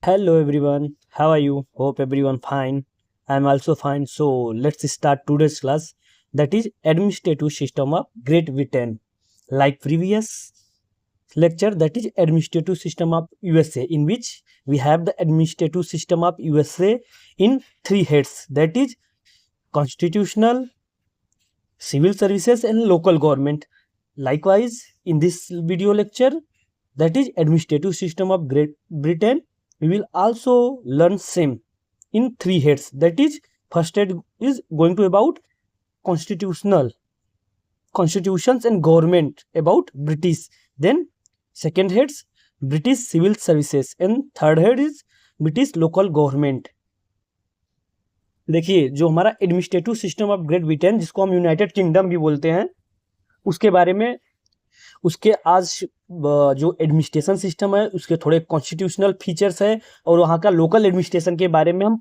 Hello everyone, how are you? Hope everyone fine. I am also fine. So let's start today's class, that is administrative system of Great Britain. Like previous lecture, that is administrative system of USA, in which we have the administrative system of USA in three heads, that is constitutional, civil services and local government. Likewise, in this video lecture, that is administrative system of Great Britain, we will also learn same in three heads. That is, first head is going to about constitutional, constitutions and government about British. Then second heads British civil services and third head is British local government. देखिए, जो हमारा administrative system of Great Britain, जिसको हम United kingdom भी बोलते हैं, उसके बारे में, उसके आज जो एडमिनिस्ट्रेशन सिस्टम है, उसके थोड़े कॉन्स्टिट्यूशनल फीचर्स है और वहाँ का लोकल एडमिनिस्ट्रेशन के बारे में हम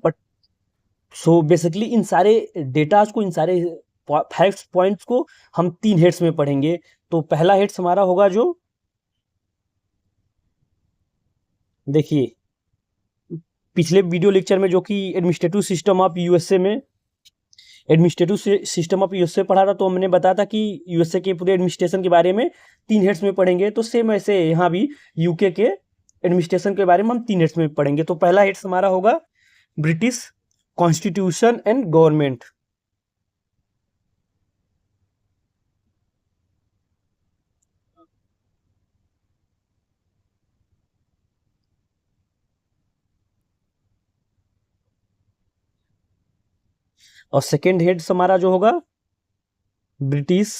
सो बेसिकली इन सारे डेटाज को, इन सारे फैक्ट्स पॉइंट्स को हम तीन हेड्स में पढ़ेंगे। तो पहला हेड्स हमारा होगा, जो देखिए पिछले वीडियो लेक्चर में जो कि एडमिनिस्ट्रेटिव सिस्टम ऑफ यूएसए में, एडमिनिस्ट्रेटिव सिस्टम ऑफ यूएसए पढ़ा था, तो हमने बताया था कि यूएसए के पूरे एडमिनिस्ट्रेशन के बारे में तीन हेड्स में पढ़ेंगे। तो सेम ऐसे यहाँ भी यूके के एडमिनिस्ट्रेशन के बारे में हम तीन हेड्स में पढ़ेंगे। तो पहला हेड्स हमारा होगा ब्रिटिश कॉन्स्टिट्यूशन एंड गवर्नमेंट। और सेकेंड हेड्स हमारा जो होगा British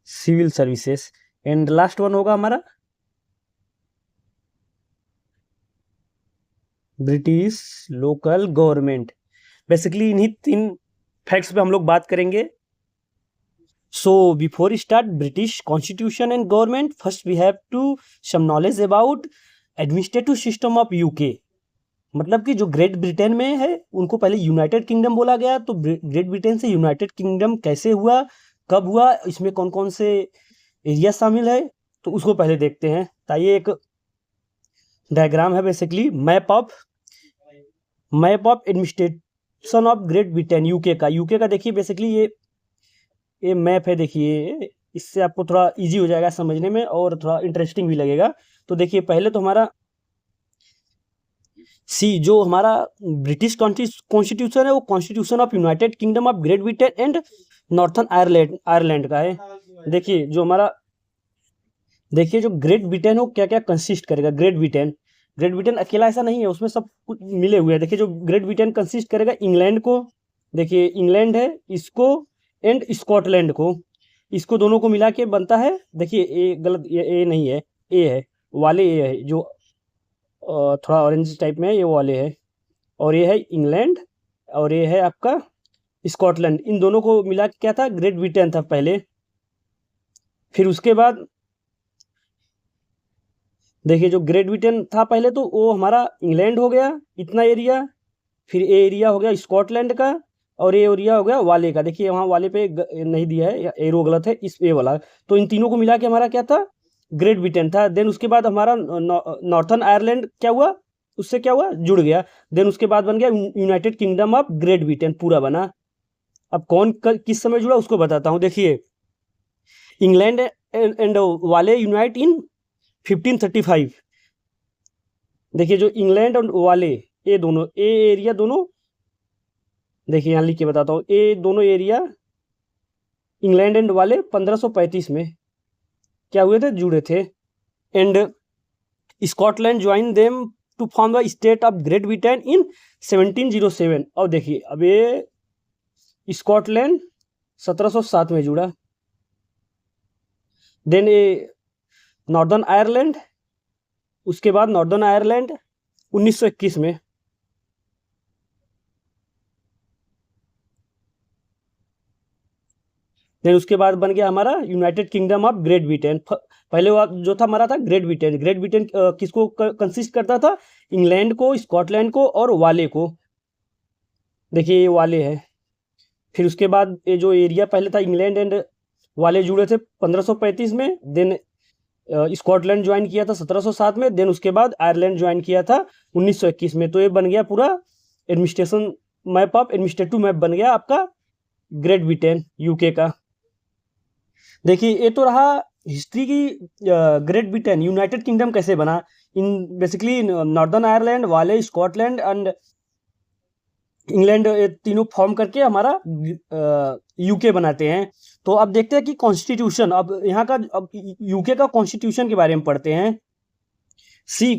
civil services and last one होगा हमारा ब्रिटिश लोकल गवर्नमेंट। बेसिकली इन्हीं तीन फैक्ट्स पे हम लोग बात करेंगे। So before start British constitution and government, first we have to some knowledge about administrative system of UK. मतलब कि जो ग्रेट ब्रिटेन में है, उनको पहले यूनाइटेड किंगडम बोला गया। तो ग्रेट ब्रिटेन से यूनाइटेड किंगडम कैसे हुआ, कब हुआ, इसमें कौन कौन से एरिया शामिल है, तो उसको पहले देखते हैं। ताइए एक डायग्राम है, basically map of administration of Great Britain UK का देखिए, बेसिकली ये मैप है। देखिए, इससे आपको थोड़ा इजी हो जाएगा समझने में और थोड़ा इंटरेस्टिंग भी लगेगा। तो देखिए, पहले तो हमारा जो हमारा ब्रिटिश कॉन्स्टिट्यूशन है, वो constitution of United kingdom of Great Britain and northern Ireland का है। देखिए जो हमारा, देखिए जो ग्रेट ब्रिटेन हो, क्या क्या कंसिस्ट करेगा। ग्रेट ब्रिटेन अकेला ऐसा नहीं है, उसमें सब कुछ मिले हुए हैं। देखिए जो ग्रेट ब्रिटेन कंसिस्ट करेगा इंग्लैंड को, देखिए इंग्लैंड है, इसको एंड स्कॉटलैंड को, इसको दोनों को मिला के बनता है। देखिए ए गलत, ये ए नहीं है, ए है वाले, ए है जो थोड़ा ऑरेंज टाइप में है, ये वाले है। और ये है इंग्लैंड और ये है आपका स्कॉटलैंड। इन दोनों को मिला के क्या था, ग्रेट ब्रिटेन था पहले। फिर उसके बाद देखिए जो ग्रेट ब्रिटेन था पहले, तो वो हमारा इंग्लैंड हो गया इतना एरिया, फिर ये एरिया हो गया स्कॉटलैंड का, और ये एरिया हो गया वाले का। देखिए वहाँ वाले पे नहीं दिया है, एरो गलत है, इस ए वाला। तो इन तीनों को मिला के हमारा क्या था, ग्रेट ब्रिटेन था। देन उसके बाद हमारा नॉर्थन आयरलैंड क्या हुआ, उससे क्या हुआ, जुड़ गया। देन उसके बाद बन गया United kingdom of Great Britain, पूरा बना। अब कौन किस समय जुड़ा उसको बताता हूँ। देखिए इंग्लैंड एंड वाले यूनाइट इन 1535। देखिए जो इंग्लैंड और वाले, ये दोनों एरिया दोनों, देखिए यहाँ लिख के बताता हूँ, ये दोनों एरिया इंग्लैंड एंड वाले 1535 में क्या हुए थे, जुड़े थे। And Scotland join them to form the state of Great Britain in 1707। और देखिए अब ये स्कॉटलैंड 1707 में जुड़ा। देन ये नॉर्दर्न आयरलैंड, उसके बाद नॉर्दर्न आयरलैंड 1921 में। देन उसके बाद बन गया हमारा United kingdom of Great Britain. पहले वो जो था हमारा था ग्रेट ब्रिटेन किसको कंसिस्ट करता था, इंग्लैंड को, स्कॉटलैंड को और वाले को। देखिए ये वाले है। फिर उसके बाद ये जो एरिया पहले था इंग्लैंड एंड वाले जुड़े थे 1535 में। देन स्कॉटलैंड ज्वाइन किया था 1707 में, देन उसके बाद आयरलैंड ज्वाइन किया था 1921 में। तो ये बन गया पूरा administration map of administrative map बन गया आपका ग्रेट ब्रिटेन यूके का। देखिए ये तो रहा हिस्ट्री की ग्रेट ब्रिटेन यूनाइटेड किंगडम कैसे बना। इन बेसिकली नॉर्दर्न आयरलैंड वाले स्कॉटलैंड एंड इंग्लैंड ये तीनों फॉर्म करके हमारा यूके बनाते हैं। तो अब देखते हैं कि कॉन्स्टिट्यूशन, अब यहाँ का अब यूके का कॉन्स्टिट्यूशन के बारे में पढ़ते हैं।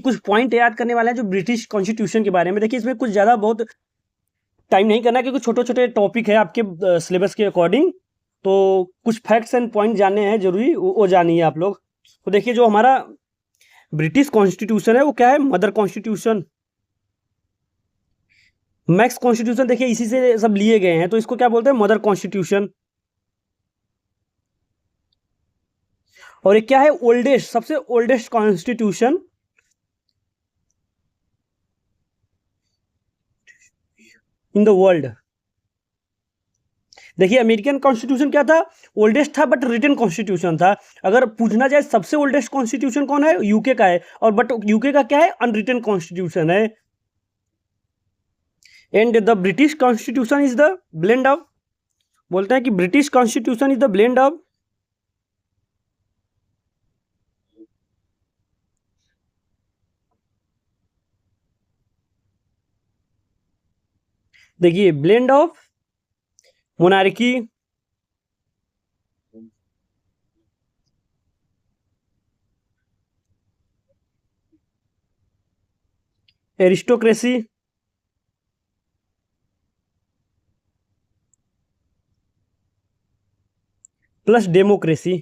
कुछ पॉइंट याद करने वाले हैं जो ब्रिटिश कॉन्स्टिट्यूशन के बारे में। देखिए इसमें कुछ ज़्यादा बहुत टाइम नहीं करना क्योंकि छोटे छोटे टॉपिक है आपके सिलेबस के अकॉर्डिंग। तो कुछ फैक्ट्स एंड पॉइंट जानने हैं जरूरी, वो जानिए आप लोग। तो देखिए जो हमारा ब्रिटिश कॉन्स्टिट्यूशन है वो क्या है, मदर कॉन्स्टिट्यूशन। मैक्स कॉन्स्टिट्यूशन देखिए इसी से सब लिए गए हैं, तो इसको क्या बोलते हैं, मदर कॉन्स्टिट्यूशन। और ये क्या है, ओल्डेस्ट, सबसे oldest constitution in the world. देखिए अमेरिकन कॉन्स्टिट्यूशन क्या था, ओल्डेस्ट था बट रिटन कॉन्स्टिट्यूशन था। अगर पूछना जाए सबसे ओल्डेस्ट कॉन्स्टिट्यूशन कौन है, यूके का है, और बट यूके का क्या है, अनरिटन कॉन्स्टिट्यूशन है। And the British constitution is the blend of, बोलते हैं कि British constitution is the blend of, देखिए blend of monarchy, aristocracy, plus democracy.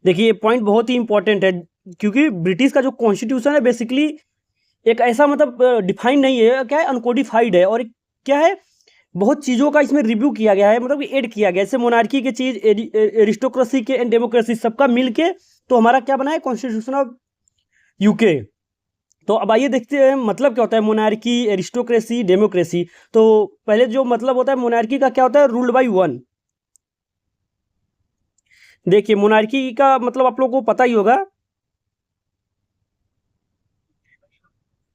देखिए ये पॉइंट बहुत ही इंपॉर्टेंट है क्योंकि ब्रिटिश का जो कॉन्स्टिट्यूशन है बेसिकली एक ऐसा मतलब डिफाइन नहीं है, क्या है, अनकोडिफाइड है। और क्या है, बहुत चीज़ों का इसमें रिव्यू किया गया है, मतलब ऐड किया गया है। जैसे मोनार्की के चीज़, एरिस्टोक्रेसी के एंड डेमोक्रेसी सबका मिल के तो हमारा क्या बना है, कॉन्स्टिट्यूशन ऑफ यूके। तो अब आइए देखते हैं मतलब क्या होता है मोनार्की, एरिस्टोक्रेसी, डेमोक्रेसी। तो पहले जो मतलब होता है मोनार्की का क्या होता है, रूल्ड बाई वन। देखिए मोनार्की का मतलब आप लोगों को पता ही होगा,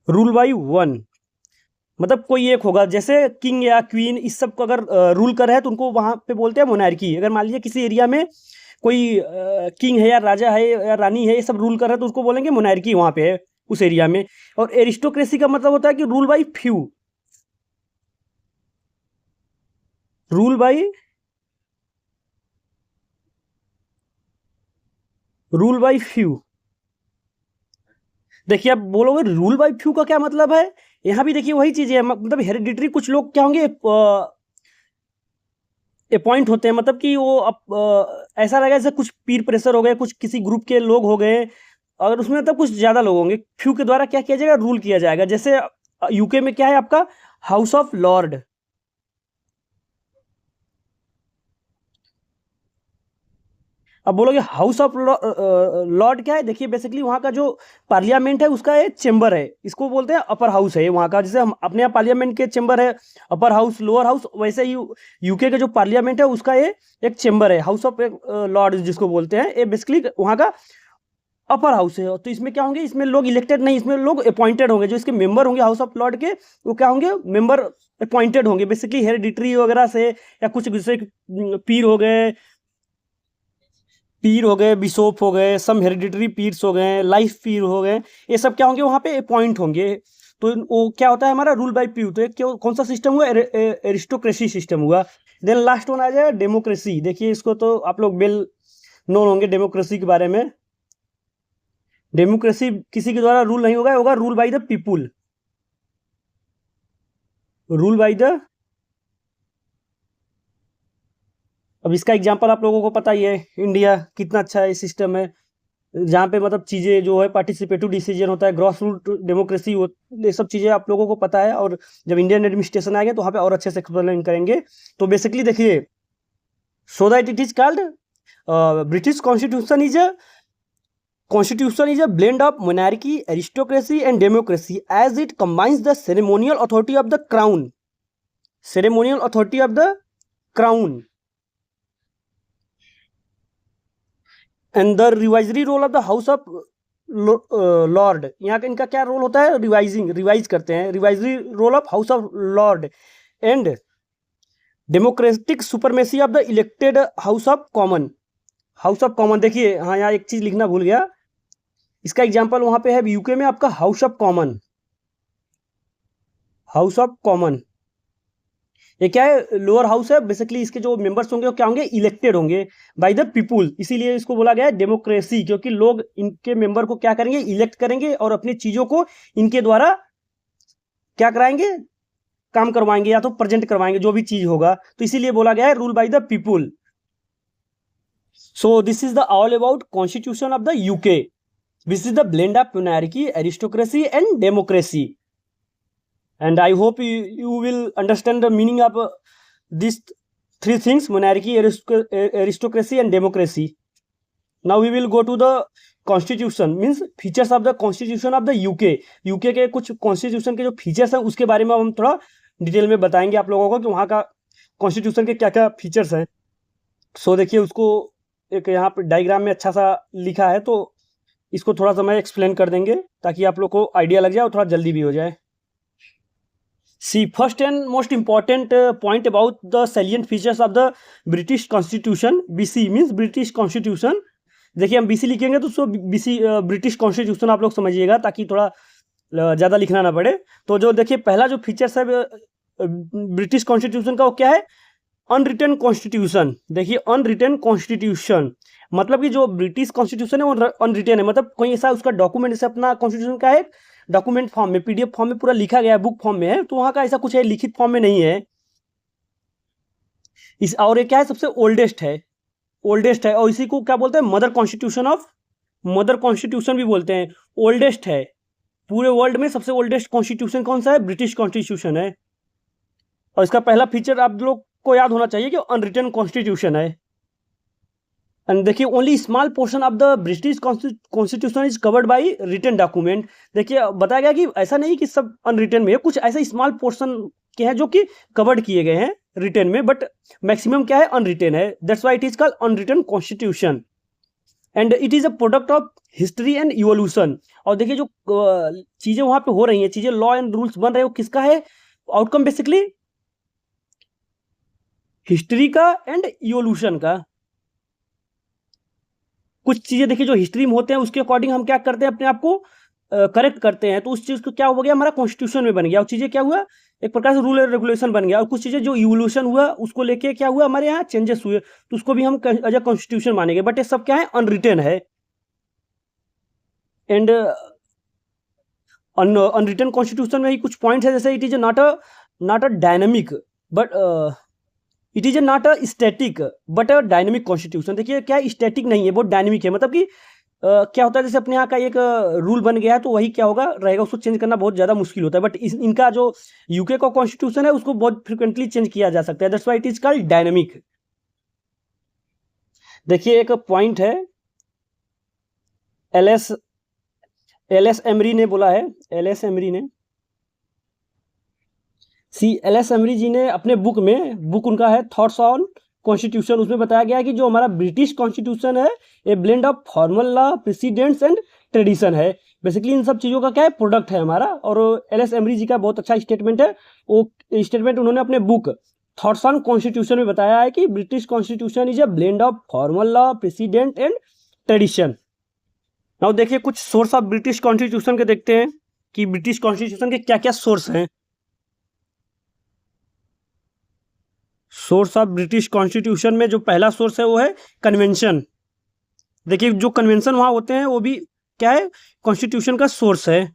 रूल बाई वन मतलब कोई एक होगा, जैसे किंग या क्वीन इस सब को अगर रूल कर रहे हैं तो उनको वहां पे बोलते हैं मोनार्की। अगर मान लीजिए किसी एरिया में कोई किंग है या राजा है या रानी है, ये सब रूल कर रहे हैं तो उसको बोलेंगे मोनार्की वहां पे है उस एरिया में। और एरिस्टोक्रेसी का मतलब होता है कि rule by few, rule by, rule by few. देखिए आप बोलोगे रूल बाई फ्यू का क्या मतलब है, यहाँ भी देखिए वही चीज है, मतलब हेरिडिटरी कुछ लोग क्या होंगे, अपॉइंट होते हैं, मतलब कि वो ऐसा रहेगा जैसे कुछ पीर प्रेशर हो गए, कुछ किसी ग्रुप के लोग हो गए, अगर उसमें मतलब कुछ ज्यादा लोग होंगे, फ्यू के द्वारा क्या किया जाएगा, रूल किया जाएगा। जैसे यूके में क्या है आपका, हाउस ऑफ लॉर्ड। अब बोलोगे हाउस ऑफ लॉर्ड क्या है, देखिए बेसिकली वहाँ का जो पार्लियामेंट है उसका एक चेंबर है, इसको बोलते हैं अपर हाउस है वहाँ का। जैसे हम अपने यहाँ पार्लियामेंट के चेंबर है अपर हाउस, लोअर हाउस, वैसे ही यूके का जो पार्लियामेंट है उसका ये एक चेंबर है, हाउस ऑफ लॉर्ड जिसको बोलते हैं। ये बेसिकली वहाँ का अपर हाउस है। तो इसमें क्या होंगे, इसमें लोग इलेक्टेड नहीं, इसमें लोग अपॉइंटेड होंगे। जो इसके मेंबर होंगे हाउस ऑफ लॉर्ड के, वो क्या होंगे, मेंबर अपॉइंटेड होंगे, बेसिकली हेरिडिटरी वगैरह से, या कुछ जैसे पीर हो गए, पीर हो गए, बिशोप हो गए, सम हेरिडिटरी पीर्स हो गए, लाइफ पीर हो गए, ये सब क्या होंगे वहाँ पे अपॉइंट होंगे। तो वो क्या होता है हमारा रूल बाई पीर। तो एक कौन सा सिस्टम हुआ, एरिस्टोक्रेसी सिस्टम हुआ। देन लास्ट वन आ जाए डेमोक्रेसी। देखिए इसको तो आप लोग वेल नोन होंगे डेमोक्रेसी के बारे में। डेमोक्रेसी किसी के द्वारा रूल नहीं होगा, होगा rule by the people, rule by the. अब इसका एग्जांपल आप लोगों को पता ही है, इंडिया कितना अच्छा है सिस्टम है, जहाँ पे मतलब चीज़ें जो है पार्टिसिपेटिव डिसीजन होता है, ग्रॉस रूट डेमोक्रेसी हो, ये सब चीज़ें आप लोगों को पता है। और जब इंडियन एडमिनिस्ट्रेशन आएंगे तो वहाँ पे और अच्छे से एक्सप्लेन करेंगे। तो बेसिकली देखिए, so that it is called British constitution is a blend of monarchy, aristocracy and democracy as it combines the ceremonial authority of the crown, ceremonial authority of the crown and the revisory role of the house of Lord, यहाँ का इनका क्या role होता है, revise करते हैं, revisory role of House of Lord and democratic supremacy of the elected House of Common. House of Common देखिए, हाँ यहाँ एक चीज लिखना भूल गया, इसका एग्जांपल वहां पे है यूके में आपका house of Common. House of common ये क्या है, लोअर हाउस है, बेसिकली इसके जो मेंबर्स होंगे वो क्या होंगे, इलेक्टेड होंगे बाय द पीपुल, इसीलिए इसको बोला गया है डेमोक्रेसी, क्योंकि लोग इनके मेंबर को क्या करेंगे, इलेक्ट करेंगे और अपनी चीजों को इनके द्वारा क्या कराएंगे, काम करवाएंगे या तो प्रेजेंट करवाएंगे, जो भी चीज होगा, तो इसीलिए बोला गया है rule by the people. So this is the all about constitution of the UK. This is the blend of monarchy, aristocracy and democracy, and I hope you will understand the meaning of these three things: monarchy, aristocracy and democracy. Now we will go to the constitution, means features of the constitution of the UK के कुछ constitution के जो features हैं उसके बारे में हम थोड़ा डिटेल में बताएंगे आप लोगों को कि वहाँ का constitution के क्या क्या features हैं। सो देखिए उसको एक यहाँ पे डायग्राम में अच्छा सा लिखा है, तो इसको थोड़ा सा मैं एक्सप्लेन कर देंगे ताकि आप लोग को आइडिया लग जाए और थोड़ा जल्दी भी हो जाए। See first and most important point about the salient features of the British constitution, BC means British constitution. देखिए हम बीसी लिखेंगे तो उसको बीसी ब्रिटिश कॉन्स्टिट्यूशन आप लोग समझिएगा ताकि थोड़ा ज़्यादा लिखना ना पड़े। तो जो देखिए पहला जो फीचर्स है ब्रिटिश कॉन्स्टिट्यूशन का वो क्या है, अनरिटन कॉन्स्टिट्यूशन। देखिए अनरिटन कॉन्स्टिट्यूशन मतलब कि जो ब्रिटिश कॉन्स्टिट्यूशन है वो अनरिटन है, मतलब कोई ऐसा उसका डॉक्यूमेंट जैसे अपना कॉन्स्टिट्यूशन का है डॉक्यूमेंट फॉर्म में, पीडीएफ फॉर्म में पूरा लिखा गया है, बुक फॉर्म में है, तो वहाँ का ऐसा कुछ है लिखित फॉर्म में नहीं है इस। और ये क्या है, सबसे ओल्डेस्ट है और इसी को क्या बोलते हैं, मदर कॉन्स्टिट्यूशन भी बोलते हैं, ओल्डेस्ट है पूरे वर्ल्ड में। सबसे ओल्डेस्ट कॉन्स्टिट्यूशन कौन सा है, ब्रिटिश कॉन्स्टिट्यूशन है। और इसका पहला फीचर आप लोग को याद होना चाहिए कि अनरिटन कॉन्स्टिट्यूशन है। एंड देखिए only small portion of the British constitution is covered by written document. देखिए बताया गया कि ऐसा नहीं कि सब अनरिटन में है, कुछ ऐसा स्मॉल पोर्शन के हैं जो कि कवर्ड किए गए हैं रिटन में, बट मैक्सिमम क्या है, अनरिटन है। That's why it is called unwritten constitution and it is a product of history and evolution. और देखिए जो चीजें वहां पे हो रही हैं, चीजें लॉ एंड रूल्स बन रहे हैं, वो किसका है, आउटकम बेसिकली हिस्ट्री का एंड इवोल्यूशन का। कुछ चीजें देखिए जो हिस्ट्री में होते हैं उसके अकॉर्डिंग हम क्या करते हैं, अपने आप को करेक्ट करते हैं, तो उस चीज को क्या हो गया, हमारा कॉन्स्टिट्यूशन में बन गया। और चीजें क्या हुआ, एक प्रकार से रूल एंड रेगुलेशन बन गया। और कुछ चीजें जो इवोल्यूशन हुआ उसको लेके क्या हुआ, हमारे यहाँ चेंजेस हुए, तो उसको भी हम एज अ कॉन्स्टिट्यूशन मानेंगे, बट ये सब क्या है, अनरिटन है। एंड अनरिटन कॉन्स्टिट्यूशन में ही कुछ पॉइंट्स है, जैसे it is not a dynamic but it is not a static but a dynamic constitution. देखिए क्या स्टैटिक नहीं है, बहुत डायनेमिक है, मतलब कि क्या होता है, जैसे अपने यहाँ का एक रूल बन गया है तो वही क्या होगा रहेगा, उसको चेंज करना बहुत ज़्यादा मुश्किल होता है, बट इनका जो यूके का कॉन्स्टिट्यूशन है उसको बहुत फ्रिक्वेंटली चेंज किया जा सकता है, that's why it is called dynamic. देखिए एक पॉइंट है, एल एस एमरी ने बोला है, एल एस एमरी जी ने अपने बुक उनका है थॉट्स ऑन कॉन्स्टिट्यूशन, उसमें बताया गया है कि जो हमारा ब्रिटिश कॉन्स्टिट्यूशन है ये blend of formal law, precedents and tradition है। बेसिकली इन सब चीज़ों का क्या है, प्रोडक्ट है हमारा। और एल एस एमरी जी का बहुत अच्छा स्टेटमेंट है, वो स्टेटमेंट उन्होंने अपने बुक थॉट्स ऑन कॉन्स्टिट्यूशन में बताया है कि British constitution is a blend of formal law, president and tradition. Now देखिए कुछ सोर्स ऑफ ब्रिटिश कॉन्स्टिट्यूशन के देखते हैं कि ब्रिटिश कॉन्स्टिट्यूशन के क्या क्या सोर्स हैं। सोर्स ऑफ ब्रिटिश कॉन्स्टिट्यूशन में जो पहला सोर्स है वो है कन्वेंशन। देखिए जो कन्वेंशन वहां होते हैं वो भी क्या है, कॉन्स्टिट्यूशन का सोर्स है।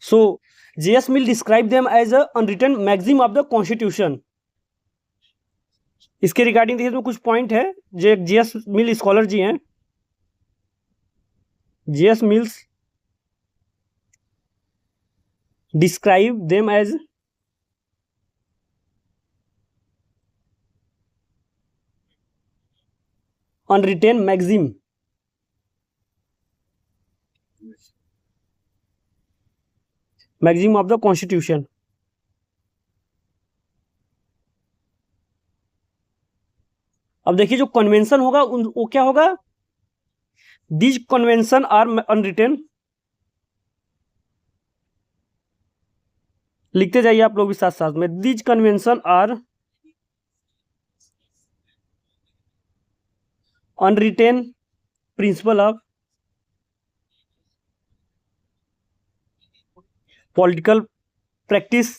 So JS Mill describe them as a unwritten maxim of the constitution. इसके रिगार्डिंग देखिए तो कुछ पॉइंट है, जो जेएस मिल स्कॉलर जी हैं, JS Mills describe them as unwritten maxim of the constitution. अब देखिए जो कन्वेंशन होगा वो क्या होगा, दीज कन्वेंशन आर अनरिटेन, लिखते जाइए आप लोग भी साथ साथ में, these convention are unwritten principle of political practice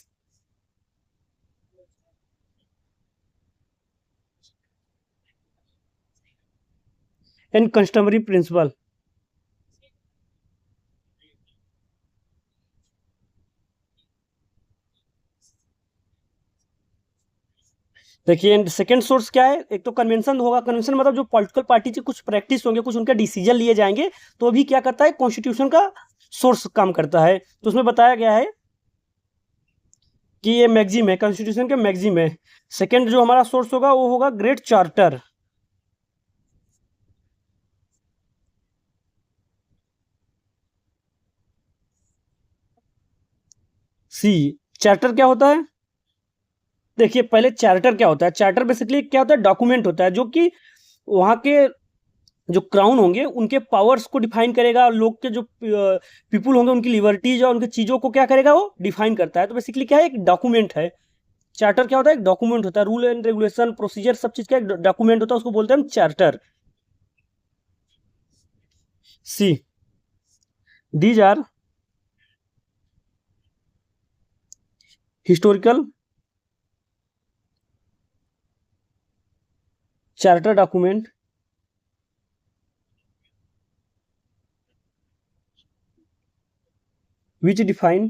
and customary principle. देखिए सेकंड सोर्स क्या है, एक तो कन्वेंशन होगा, कन्वेंशन मतलब जो पॉलिटिकल पार्टी के कुछ प्रैक्टिस होंगे, कुछ उनके डिसीजन लिए जाएंगे, तो भी क्या करता है, कॉन्स्टिट्यूशन का सोर्स काम करता है। तो उसमें बताया गया है कि ये मैगजिम है, कॉन्स्टिट्यूशन के मैगजिम है। सेकंड जो हमारा सोर्स होगा वो होगा ग्रेट चार्टर। सी, चार्टर क्या होता है, देखिए पहले चार्टर क्या होता है, चार्टर बेसिकली क्या होता है, डॉक्यूमेंट होता है जो कि वहाँ के जो क्राउन होंगे उनके पावर्स को डिफाइन करेगा, और लोग के जो पीपुल होंगे उनकी लिबर्टीज और उनकी चीज़ों को क्या करेगा, वो डिफाइन करता है। तो बेसिकली क्या है, एक डॉक्यूमेंट है। चार्टर क्या होता है, एक डॉक्यूमेंट होता है, रूल एंड रेगुलेशन प्रोसीजर सब चीज़ का एक डॉक्यूमेंट होता है, उसको बोलते हैं हम charter. See, these are historical charter document which define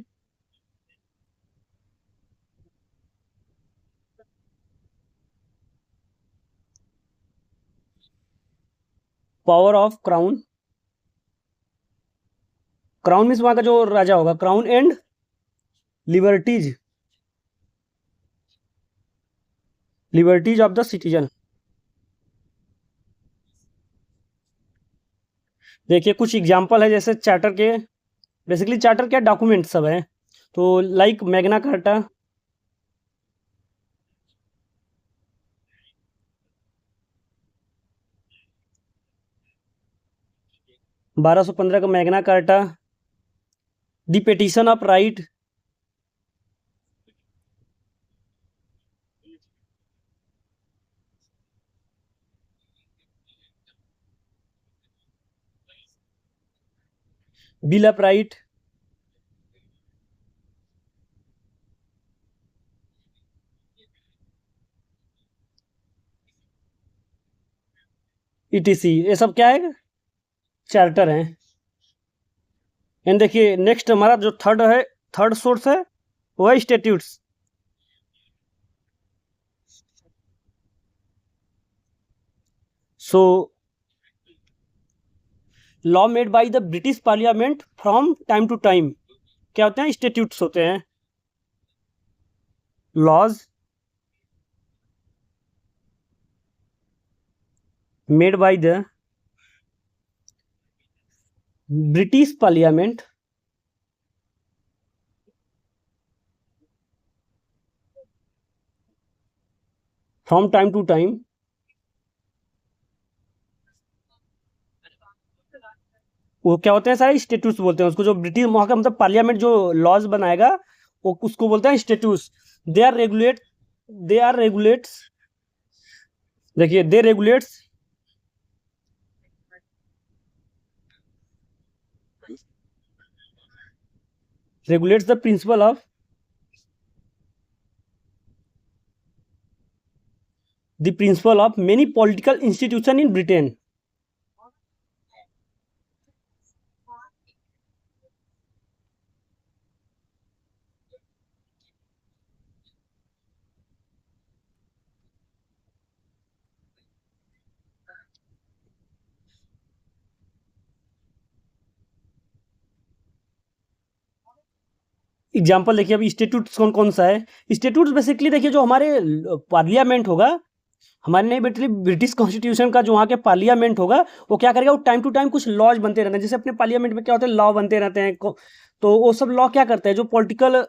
power of crown, crown means वहां का जो राजा होगा, crown and liberties, liberties of the citizen. देखिए कुछ एग्जांपल है जैसे चार्टर के, बेसिकली चार्टर क्या डॉक्यूमेंट सब है, तो लाइक मैग्ना कार्टा, 1215 का Magna carta, the petition of right, bill of right, etc, ये सब क्या है, चार्टर है। एंड देखिए नेक्स्ट हमारा जो थर्ड है, थर्ड सोर्स है वो है statutes. So law made by the British parliament from time to time, क्या होते हैं, स्टैट्यूट्स होते हैं, laws made by the British parliament from time to time, वो क्या होते हैं, सारे स्टेट्यूट्स बोलते हैं उसको, जो ब्रिटिश वहाँ का मतलब पार्लियामेंट जो लॉज बनाएगा वो उसको बोलते हैं statutes. They are regulate, they are regulates, देखिए they regulates regulates the principle of the principle of many political institution in Britain। Example देखिए अभी स्टेट्यूट कौन कौन सा है, स्टेट्यूट बेसिकली देखिए जो हमारे पार्लियामेंट होगा, हमारे नहीं बेटे ब्रिटिश कॉन्स्टिट्यूशन का जो वहाँ के पार्लियामेंट होगा वो क्या करेगा, वो टाइम टू टाइम कुछ लॉज बनते रहते हैं, जैसे अपने पार्लियामेंट में क्या होता है, लॉ बनते रहते हैं, तो वो सब लॉ क्या करते हैं, जो पॉलिटिकल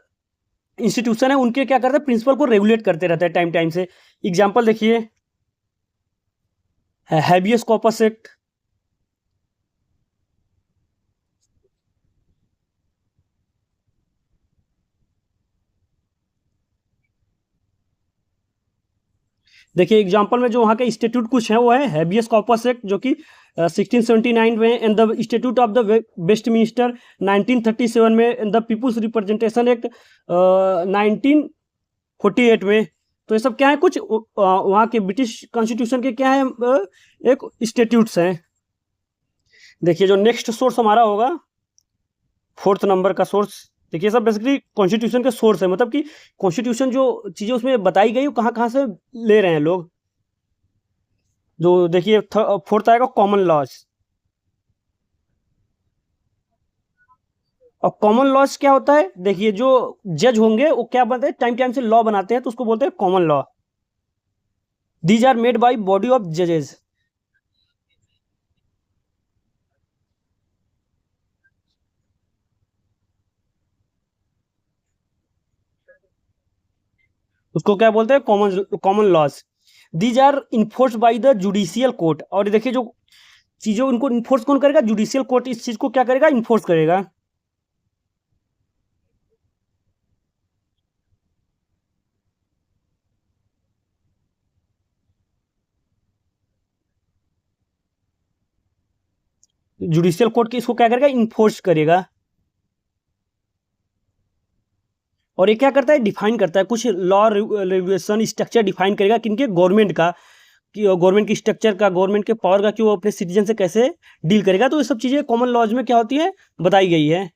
इंस्टीट्यूशन है उनके क्या करते हैं, प्रिंसिपल को रेगुलेट करते रहते हैं टाइम टाइम से। एग्जाम्पल देखिए हैबियस कॉर्पस एक्ट। देखिए एग्जांपल में जो वहाँ के स्टेट्यूट कुछ है वो है हैबियस कॉर्पस एक्ट जो कि 1679 में, and the statute of the Westminster 1937 में, and the people's representation act 1948 में। तो ये सब क्या है, कुछ वहाँ के ब्रिटिश कॉन्स्टिट्यूशन के क्या है, एक स्टेट्यूट्स हैं। देखिए जो नेक्स्ट सोर्स हमारा होगा 4th नंबर का सोर्स, देखिए सब बेसिकली कॉन्स्टिट्यूशन के सोर्स है, मतलब कि कॉन्स्टिट्यूशन जो चीज़ें उसमें बताई गई वो कहाँ कहाँ से ले रहे हैं लोग। जो देखिए 4th आएगा कॉमन लॉज। और कॉमन लॉज क्या होता है, देखिए जो जज होंगे वो क्या बनते हैं, टाइम टाइम से लॉ बनाते हैं, तो उसको बोलते हैं common law. These are made by body of जजेस। उसको क्या बोलते हैं, common common laws. These are enforce by the judicial court. और देखिए जो चीज़ें उनको इन्फोर्स कौन करेगा, जुडिशियल कोर्ट इस चीज़ को क्या करेगा, इन्फोर्स करेगा। जुडिशियल कोर्ट की इसको क्या करेगा, इन्फोर्स करेगा। और ये क्या करता है, डिफाइन करता है कुछ लॉ रेगुलेशन स्ट्रक्चर डिफाइन करेगा किनके, गवर्नमेंट का, कि गवर्नमेंट की स्ट्रक्चर का, गवर्नमेंट के पावर का, कि वो अपने सिटीजन से कैसे डील करेगा। तो ये सब चीज़ें कॉमन लॉज में क्या होती है, बताई गई है।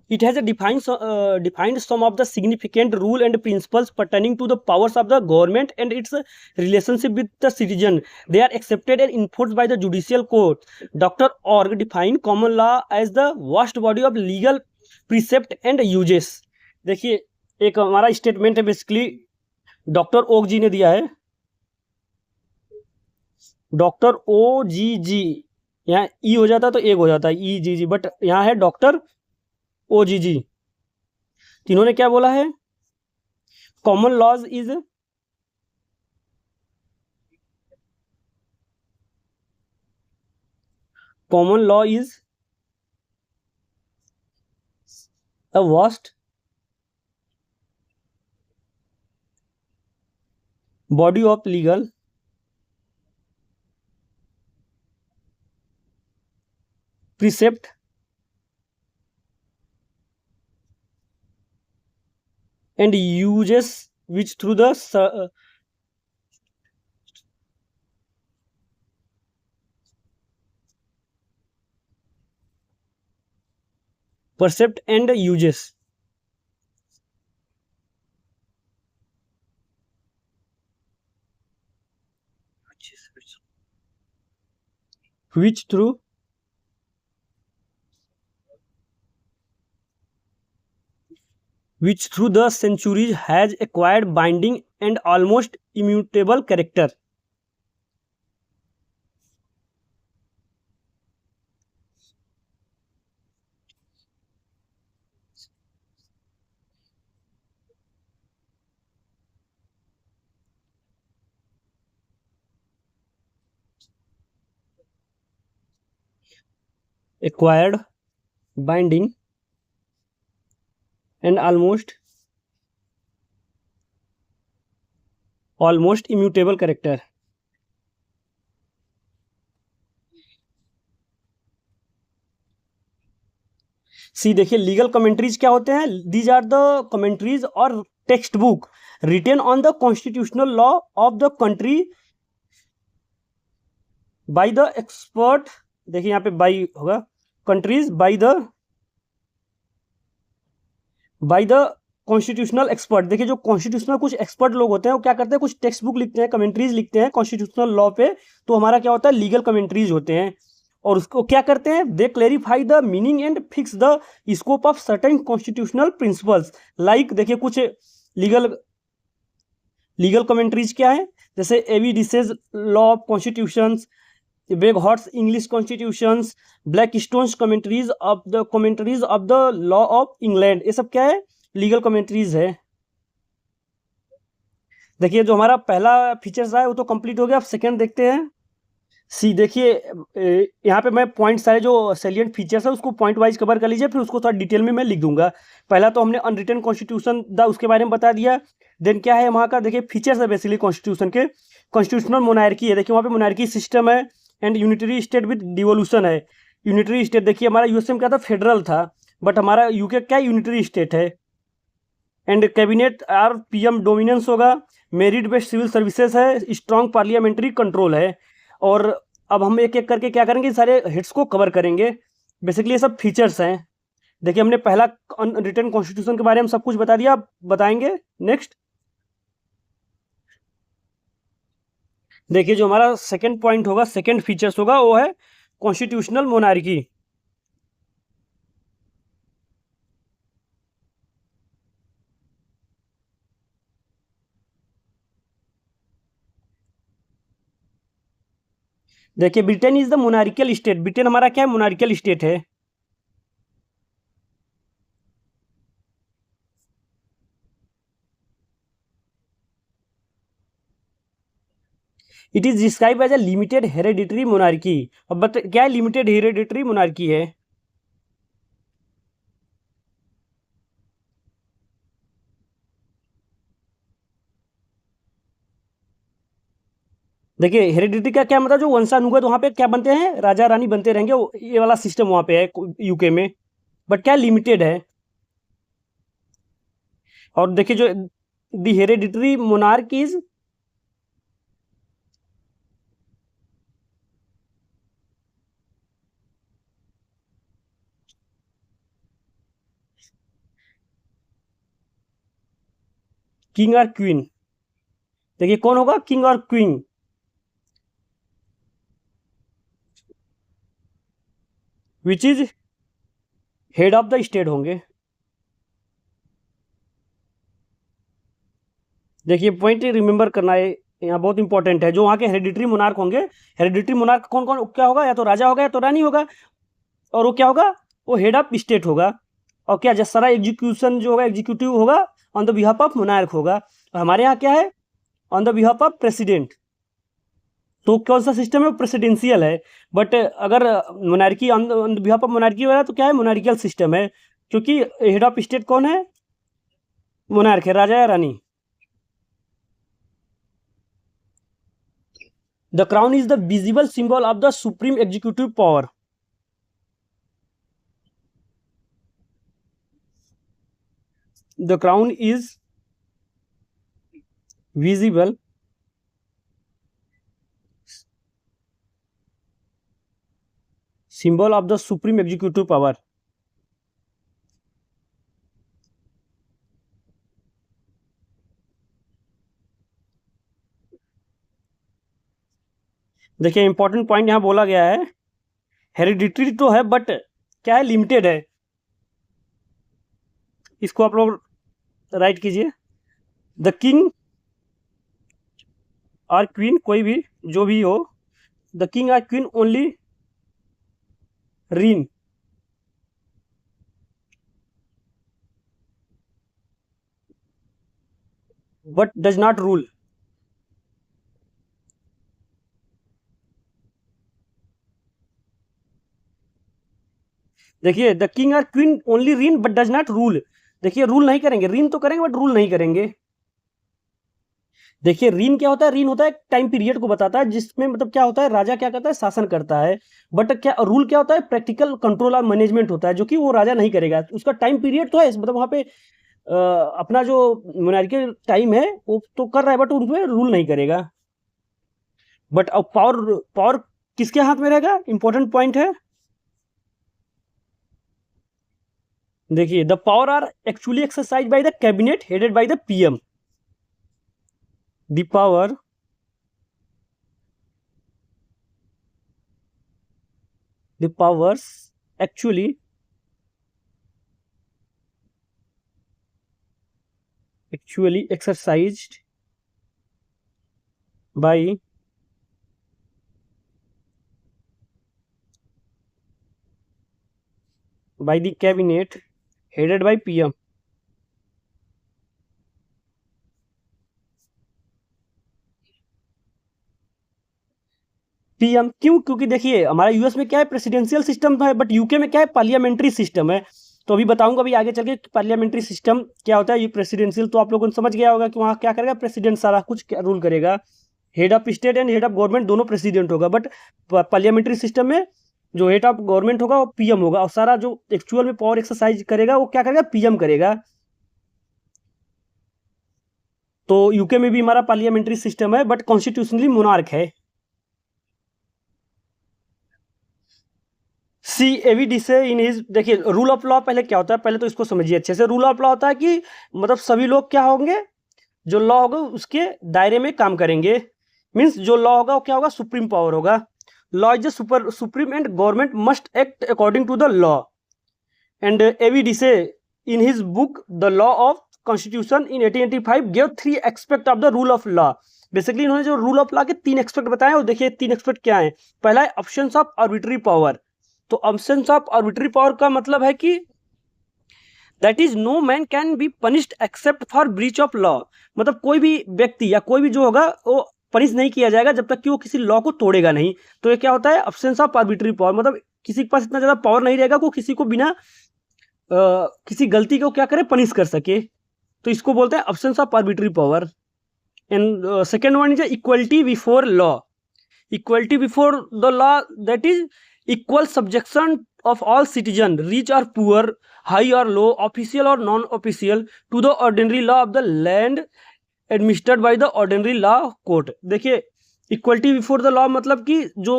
It has a defined some of the significant rule and principles pertaining to the powers of the government and its relationship with the citizen. They are accepted and enforced by the judicial court. Dr. Org defined common law as the vast body of legal precept and uses. देखिए एक हमारा statement है basically doctor ओग जी ने दिया है, doctor ओ जी जी, यहाँ ई हो जाता तो एक हो जाता है ई जी जी, बट यहाँ है डॉक्टर ओ जी जी। इन्होंने क्या बोला है, common laws is common law is a vast body of legal precept and uses which through the percept and uses which through the centuries has acquired binding and almost immutable character. Acquired binding and almost immutable character. सी देखिए legal commentaries क्या होते हैं, these are the commentaries और text book retain on the constitutional law of the country by the expert. देखिए यहाँ पे by होगा, countries by the constitutional expert. देखिए जो कॉन्स्टिट्यूशनल कुछ एक्सपर्ट लोग होते हैं वो क्या करते हैं, कुछ टेक्स्ट बुक लिखते हैं, कमेंट्रीज लिखते हैं कॉन्स्टिट्यूशनल लॉ पे, तो हमारा क्या होता है, लीगल कमेंट्रीज होते हैं। और उसको क्या करते हैं, they clarify the meaning and fix the scope of certain constitutional principles. Like देखिए कुछ लीगल कमेंट्रीज क्या है, जैसे AV Dicey's law of constitutions, Bagehot's English constitutions, Blackstone's commentaries of the law of England, ये सब क्या है, legal commentaries है। देखिए जो हमारा पहला फीचर्स है वो तो कंप्लीट हो गया। अब सेकंड देखते हैं। सी देखिए, यहाँ पे मैं पॉइंट सारे जो सैलिएंट फीचर्स है उसको पॉइंट वाइज कवर कर लीजिए, फिर उसको थोड़ा डिटेल में मैं लिख दूंगा। पहला तो हमने अनरिटन कॉन्स्टिट्यूशन द उसके बारे में बता दिया। देन क्या है वहाँ का, देखिए फीचर्स है बेसिकली कॉन्स्टिट्यूशन के। कॉन्स्टिट्यूशनल मोनार्की है, देखिए वहाँ पे मोनार्की सिस्टम है and unitary state with devolution है। यूनिटरी स्टेट देखिए हमारा यूएसए में क्या था, फेडरल था, बट हमारा यूके क्या यूनिटरी स्टेट है। And cabinet or PM dominance होगा। मेरिट बेस्ड सिविल सर्विसेज है। स्ट्रॉन्ग पार्लियामेंट्री कंट्रोल है। और अब हम एक एक करके क्या करेंगे, सारे हिट्स को कवर करेंगे। बेसिकली ये सब फीचर्स हैं। देखिए हमने पहला रिटर्न कॉन्स्टिट्यूशन के बारे में सब कुछ बता दिया, अब बताएंगे नेक्स्ट। देखिए जो हमारा सेकंड पॉइंट होगा, सेकंड फीचर्स होगा, वो है कॉन्स्टिट्यूशनल मोनार्की। देखिए Britain is the monarchial state. Britain हमारा क्या है, मोनार्कियल स्टेट है। It is describe as a limited hereditary monarchy. अब क्या है, लिमिटेड हेरेडिटरी मोनार्की है। देखिए हेरिडिटी का क्या मतलब, जो वंशानुगत वहाँ पे क्या बनते हैं, राजा रानी बनते रहेंगे, ये वाला सिस्टम वहाँ पे है यूके में। बट क्या लिमिटेड है। और देखिए जो दी हेरिडिटरी मोनार्क इज, किंग और क्वीन। देखिए कौन होगा, किंग और queen, which is head of the state होंगे। देखिए पॉइंट रिमेंबर करना है यहाँ, बहुत इंपॉर्टेंट है। जो वहाँ के हेरिडिटरी मोनार्क होंगे, हेरिडिटरी मोनार्क कौन कौन क्या होगा, या तो राजा होगा या तो रानी होगा। और वो क्या होगा, वो हेड ऑफ स्टेट होगा। और क्या, जब सारा एग्जीक्यूशन जो होगा, एग्जीक्यूटिव होगा on the behalf of monarch होगा। और हमारे यहाँ क्या है, on the behalf of president. तो कौन सा सिस्टम है, प्रेसिडेंशियल है। बट अगर monarchy on the behalf of monarchy हो रहा है तो क्या है, मोनार्कियल सिस्टम है। क्योंकि हेड ऑफ स्टेट कौन है, मोनार्क है, राजा या रानी। The crown is the visible symbol of the supreme executive power. The crown is visible symbol of the supreme executive power. देखिए इंपॉर्टेंट पॉइंट यहाँ बोला गया है, हेरिडिटरी तो है बट क्या है, लिमिटेड है। इसको आप लोग राइट कीजिए। द किंग और क्वीन, कोई भी जो भी हो, द किंग और queen only reign, but does not rule. देखिए द किंग और queen only reign but does not rule. देखिए रूल नहीं करेंगे, रीन तो करेंगे बट रूल नहीं करेंगे। देखिए रीन क्या होता है, रीन होता है टाइम पीरियड को बताता है, जिसमें मतलब क्या होता है, राजा क्या करता है, शासन करता है। बट क्या रूल क्या होता है, प्रैक्टिकल कंट्रोल और मैनेजमेंट होता है, जो कि वो राजा नहीं करेगा। उसका टाइम पीरियड तो है, मतलब वहाँ पे अपना जो मोनार्की टाइम है वो तो कर रहा है, बट उनपे रूल नहीं करेगा। बट अब पावर, पावर किसके हाथ में रहेगा, इंपॉर्टेंट पॉइंट है। देखिए the power are actually exercise by the cabinet headed by the PM. The power the powers actually exercised by the cabinet headed by PM। PM. क्यों? क्योंकि देखिए हमारा यूएस में क्या है, प्रेसिडेंशियल सिस्टम है, बट यूके में क्या है, पार्लियामेंट्री सिस्टम है। तो अभी बताऊंगा अभी आगे चल के पार्लियामेंट्री सिस्टम क्या होता है। ये प्रेसिडेंशियल तो आप लोगों ने समझ गया होगा कि वहाँ क्या करेगा, प्रेसिडेंट सारा कुछ रूल करेगा। Head of state and head of government दोनों प्रेसिडेंट होगा, बट पार्लियामेंट्री सिस्टम में जो हेड ऑफ गवर्नमेंट होगा वो पीएम होगा, और सारा जो एक्चुअल में पावर एक्सरसाइज करेगा वो क्या करेगा, पीएम करेगा। तो यूके में भी हमारा पार्लियामेंट्री सिस्टम है, बट कॉन्स्टिट्यूशनली मोनार्क है। सी एवी से इन हिज, देखिए रूल ऑफ लॉ पहले क्या होता है, पहले तो इसको समझिए अच्छे से। रूल ऑफ लॉ होता है कि मतलब सभी लोग क्या होंगे, जो लॉ होगा उसके दायरे में काम करेंगे। मीन्स जो लॉ होगा वो क्या होगा, सुप्रीम पावर होगा। Law is the supreme and government must act according to the law. And AV Dicey in his book the law of constitution in 1885 give 3 aspect of the rule of law. Basically इन्होंने जो rule of law के 3 aspect बताए, और देखिए 3 aspect क्या है। पहला है ऑप्शंस ऑफ आर्बिट्री पावर। तो ऑप्शंस ऑफ आर्बिट्री पावर का मतलब है कि that is no man can be punished except for breach of law. मतलब कोई भी व्यक्ति या कोई भी जो होगा वो पनिश नहीं किया जाएगा जब तक कि वो किसी लॉ को तोड़ेगा नहीं। तो ये क्या होता है, ऑप्शंस ऑफ आर्बिट्री पावर, मतलब किसी के पास इतना ज्यादा पावर नहीं रहेगा को किसी को बिना किसी गलती को क्या करे, पनिश कर सके। तो इसको बोलते हैं options of arbitrary power. And second one is equality before law. Equality before the law, that is equal subjection of all citizen, rich or poor, high or low, official or non-official, to the ordinary law of the land administered by the ordinary law court। देखिए equality before the law मतलब कि जो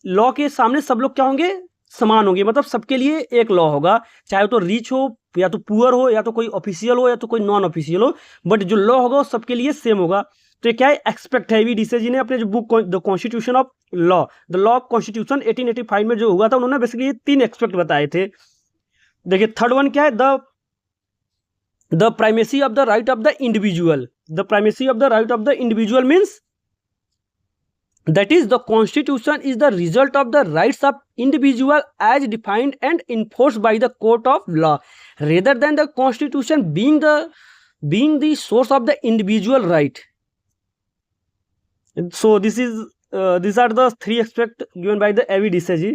law के सामने सब लोग क्या होंगे, समान होंगे। मतलब सबके लिए एक लॉ होगा, चाहे तो रिच हो या तो पुअर हो या तो कोई ऑफिशियल हो या तो कोई नॉन ऑफिशियल हो, बट जो लॉ होगा वो सबके लिए सेम होगा। तो ये क्या है, एक्सपेक्ट है। वी डिसे जी ने अपने जो book the constitution of law, the law of constitution 1885 में जो हुआ था, उन्होंने बेसिकली 3 एक्सपेक्ट बताए थे। देखिए थर्ड वन क्या है, the primacy of the right of the individual. The primacy of the right of the individual means that is the constitution is the result of the rights of individual as defined and enforced by the court of law, rather than the constitution being the source of the individual right. So this is these are the 3 aspects given by the A.V. Desai.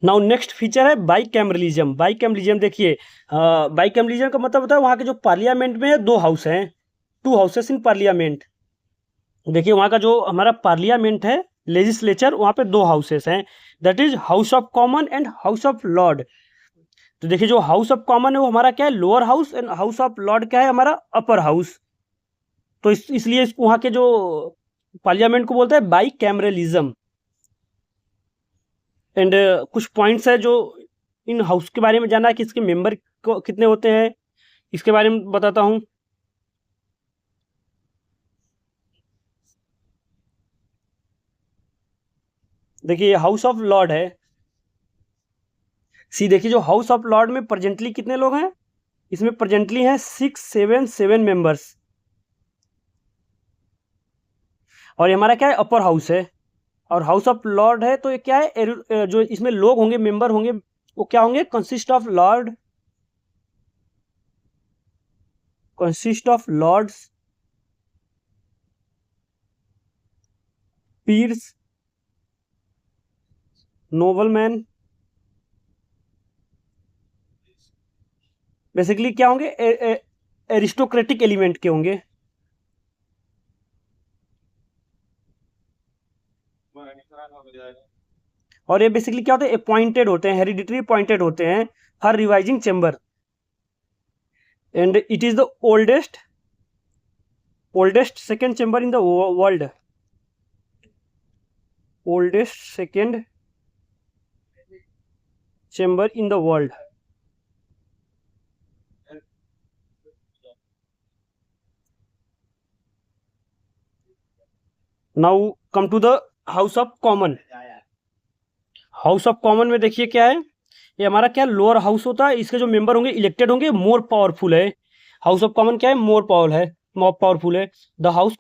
Now next feature है bicameralism. Bicameralism देखिए bicameralism का मतलब होता है वहाँ के जो parliament में 2 हाउस हैं, 2 हाउसेस इन पार्लियामेंट। देखिए वहाँ का जो हमारा पार्लियामेंट है, लेजिस्लेचर, वहाँ पे 2 हाउसेस हैं, that is house of common and house of Lord. तो देखिए जो हाउस ऑफ कॉमन है वो हमारा क्या है, lower house, and house of Lord क्या है, हमारा अपर हाउस। तो इसलिए वहाँ के जो पार्लियामेंट को बोलते हैं बाइकैमरलिज्म। एंड कुछ पॉइंट्स है जो इन हाउस के बारे में जानना है कि इसके मेंबर कितने होते हैं, इसके बारे में बताता हूँ। देखिए हाउस ऑफ लॉर्ड है, देखिए जो हाउस ऑफ लॉर्ड में प्रेजेंटली कितने लोग हैं, इसमें प्रेजेंटली हैं 677 मेंबर्स। और ये हमारा क्या है, अपर हाउस है। और हाउस ऑफ लॉर्ड है तो ये क्या है, जो इसमें लोग होंगे, मेंबर होंगे, वो क्या होंगे, consist of lords, peers, nobleman, basically क्या होंगे, एरिस्टोक्रेटिक एलिमेंट के होंगे। और ये बेसिकली क्या होते हैं, अपॉइंटेड होते हैं, हेरिडिटरी अपॉइंटेड होते हैं हर revising chamber. And it is the oldest second chamber in the world, oldest second chamber in the world. Now come to the house of Common. House of Common में देखिए क्या है, ये हमारा क्या लोअर हाउस होता है, इसके जो मेंबर होंगे इलेक्टेड होंगे, मोर पावरफुल है। हाउस ऑफ कॉमन क्या है, मोर पावरफुल है। The house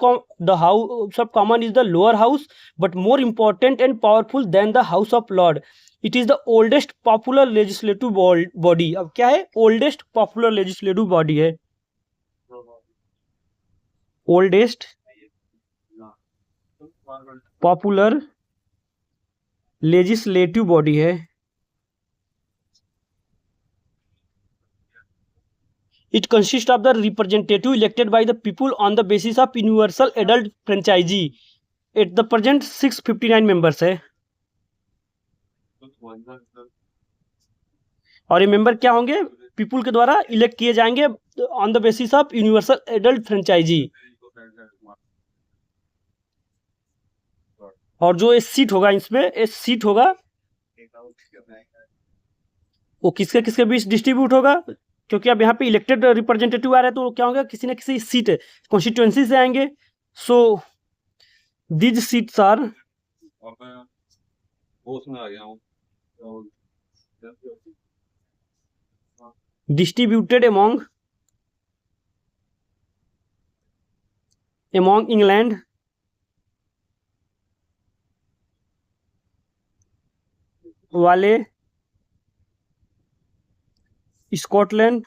of common is the lower house but more important and powerful than the house of lord. It is the oldest popular legislative body. अब क्या है, oldest popular legislative body है, oldest popular legislative body है। It consist of the representative elected by the people on the basis of universal adult franchise. At the present 659 members है। और ये member क्या होंगे? पीपुल के द्वारा इलेक्ट किए जाएंगे on the basis of universal adult franchise. और जो सीट होगा इसमें, सीट होगा वो किसके किसके बीच डिस्ट्रीब्यूट होगा, क्योंकि अब यहाँ पे इलेक्टेड रिप्रेजेंटेटिव आ रहे हैं तो क्या होगा, किसी न किसी सीट कॉन्स्टिट्यूएंसी से आएंगे। So these seats are distributed among England, वाले, Scotland,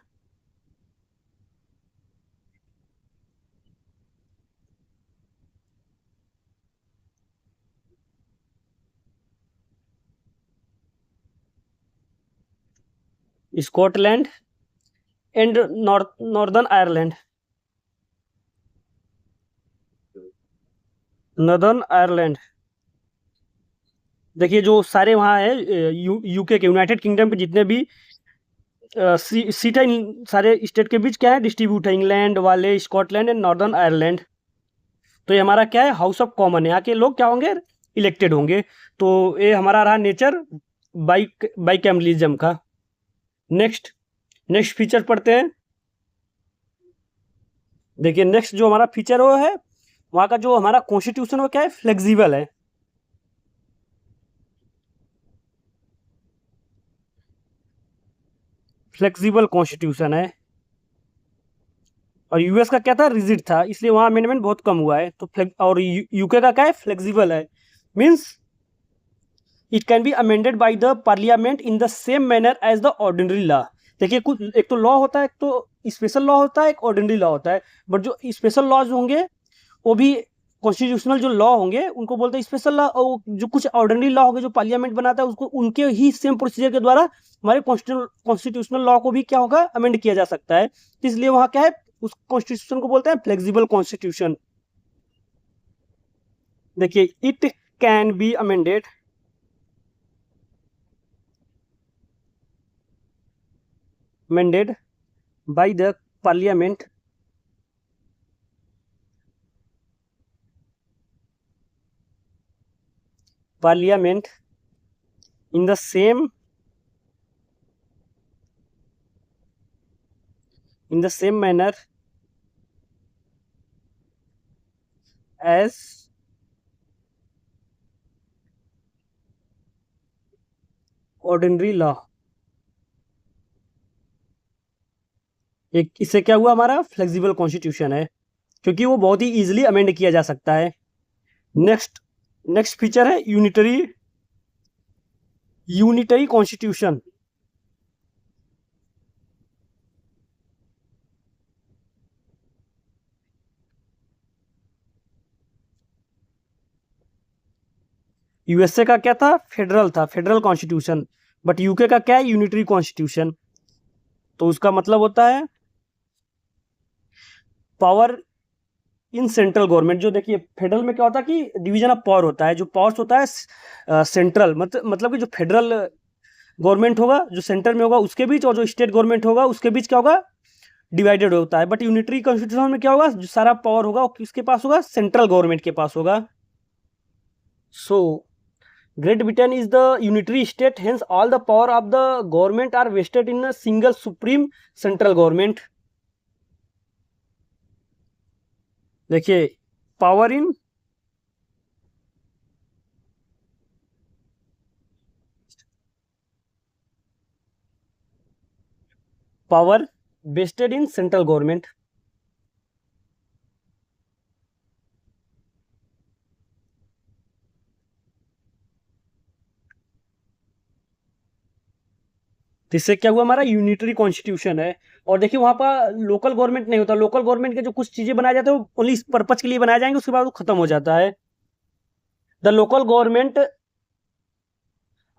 Scotland and Northern Ireland. Northern Ireland देखिए जो सारे वहाँ है यूके के, यूनाइटेड किंगडम के जितने भी सीट है, इन सारे स्टेट के बीच क्या है, डिस्ट्रीब्यूट है। इंग्लैंड वाले, स्कॉटलैंड एंड नॉर्दर्न आयरलैंड। तो ये हमारा क्या है, हाउस ऑफ कॉमन है। यहाँ के लोग क्या होंगे, इलेक्टेड होंगे। तो ये हमारा रहा नेचर बाइकैमलिज्म का। नेक्स्ट फीचर पढ़ते हैं। देखिए नेक्स्ट जो हमारा फीचर वो है, वहाँ का जो हमारा कॉन्स्टिट्यूशन वो क्या है, फ्लेक्सिबल है। फ्लेक्सिबल कॉन्स्टिट्यूशन है। और यूएस का क्या था, रिजिड था, इसलिए वहाँ अमेंडमेंट बहुत कम हुआ है। तो और यूके का क्या है, फ्लेक्सिबल है। Means it can be amended by the parliament in the same manner as the ordinary law. देखिए कुछ, एक तो लॉ होता है, एक तो स्पेशल लॉ होता है, एक ऑर्डिनरी लॉ होता है। बट जो स्पेशल लॉज होंगे वो भी कॉन्स्टिट्यूशनल जो लॉ होंगे उनको बोलते हैं स्पेशल लॉ। और जो कुछ ऑर्डिनरी लॉ होंगे जो पार्लियामेंट बनाता है उसको उनके ही सेम प्रोसीजर के द्वारा हमारे कॉन्स्टिट्यूशनल लॉ को भी क्या होगा, अमेंड किया जा सकता है। तो इसलिए वहाँ क्या है, उस कॉन्स्टिट्यूशन को बोलते हैं फ्लेक्सिबल कॉन्स्टिट्यूशन। देखिए it can be amended by the parliament in the same manner as ordinary law। एक इससे क्या हुआ, हमारा फ्लेक्सिबल कॉन्स्टिट्यूशन है, क्योंकि वो बहुत ही इजीली अमेंड किया जा सकता है। नेक्स्ट फीचर है यूनिटरी कॉन्स्टिट्यूशन। यूएसए का क्या था, फेडरल कॉन्स्टिट्यूशन। बट यूके का क्या है, यूनिटरी कॉन्स्टिट्यूशन। तो उसका मतलब होता है पावर इन सेंट्रल गवर्नमेंट। जो देखिए फेडरल में क्या होता है कि डिवीजन ऑफ पावर होता है, जो पावर्स होता है सेंट्रल मतलब कि जो फेडरल गवर्नमेंट होगा जो सेंटर में होगा उसके बीच, और जो स्टेट गवर्नमेंट होगा उसके बीच क्या होगा, डिवाइडेड होता है। बट यूनिटरी कॉन्स्टिट्यूशन में क्या होगा, जो सारा पावर होगा वो किसके पास होगा, सेंट्रल गवर्नमेंट के पास होगा। So Great Britain is the unitary state, hence all the power of the government are vested in a single supreme central government. देखिए power in power vested in central government. तो इससे क्या हुआ, हमारा unitary constitution है। और देखिए वहां पर लोकल गवर्नमेंट नहीं होता। लोकल गवर्नमेंट के जो कुछ चीजें बनाए जाते हैं वो ओनली इस पर्पज के लिए बनाए जाएंगे, उसके बाद वो खत्म हो जाता है। The local government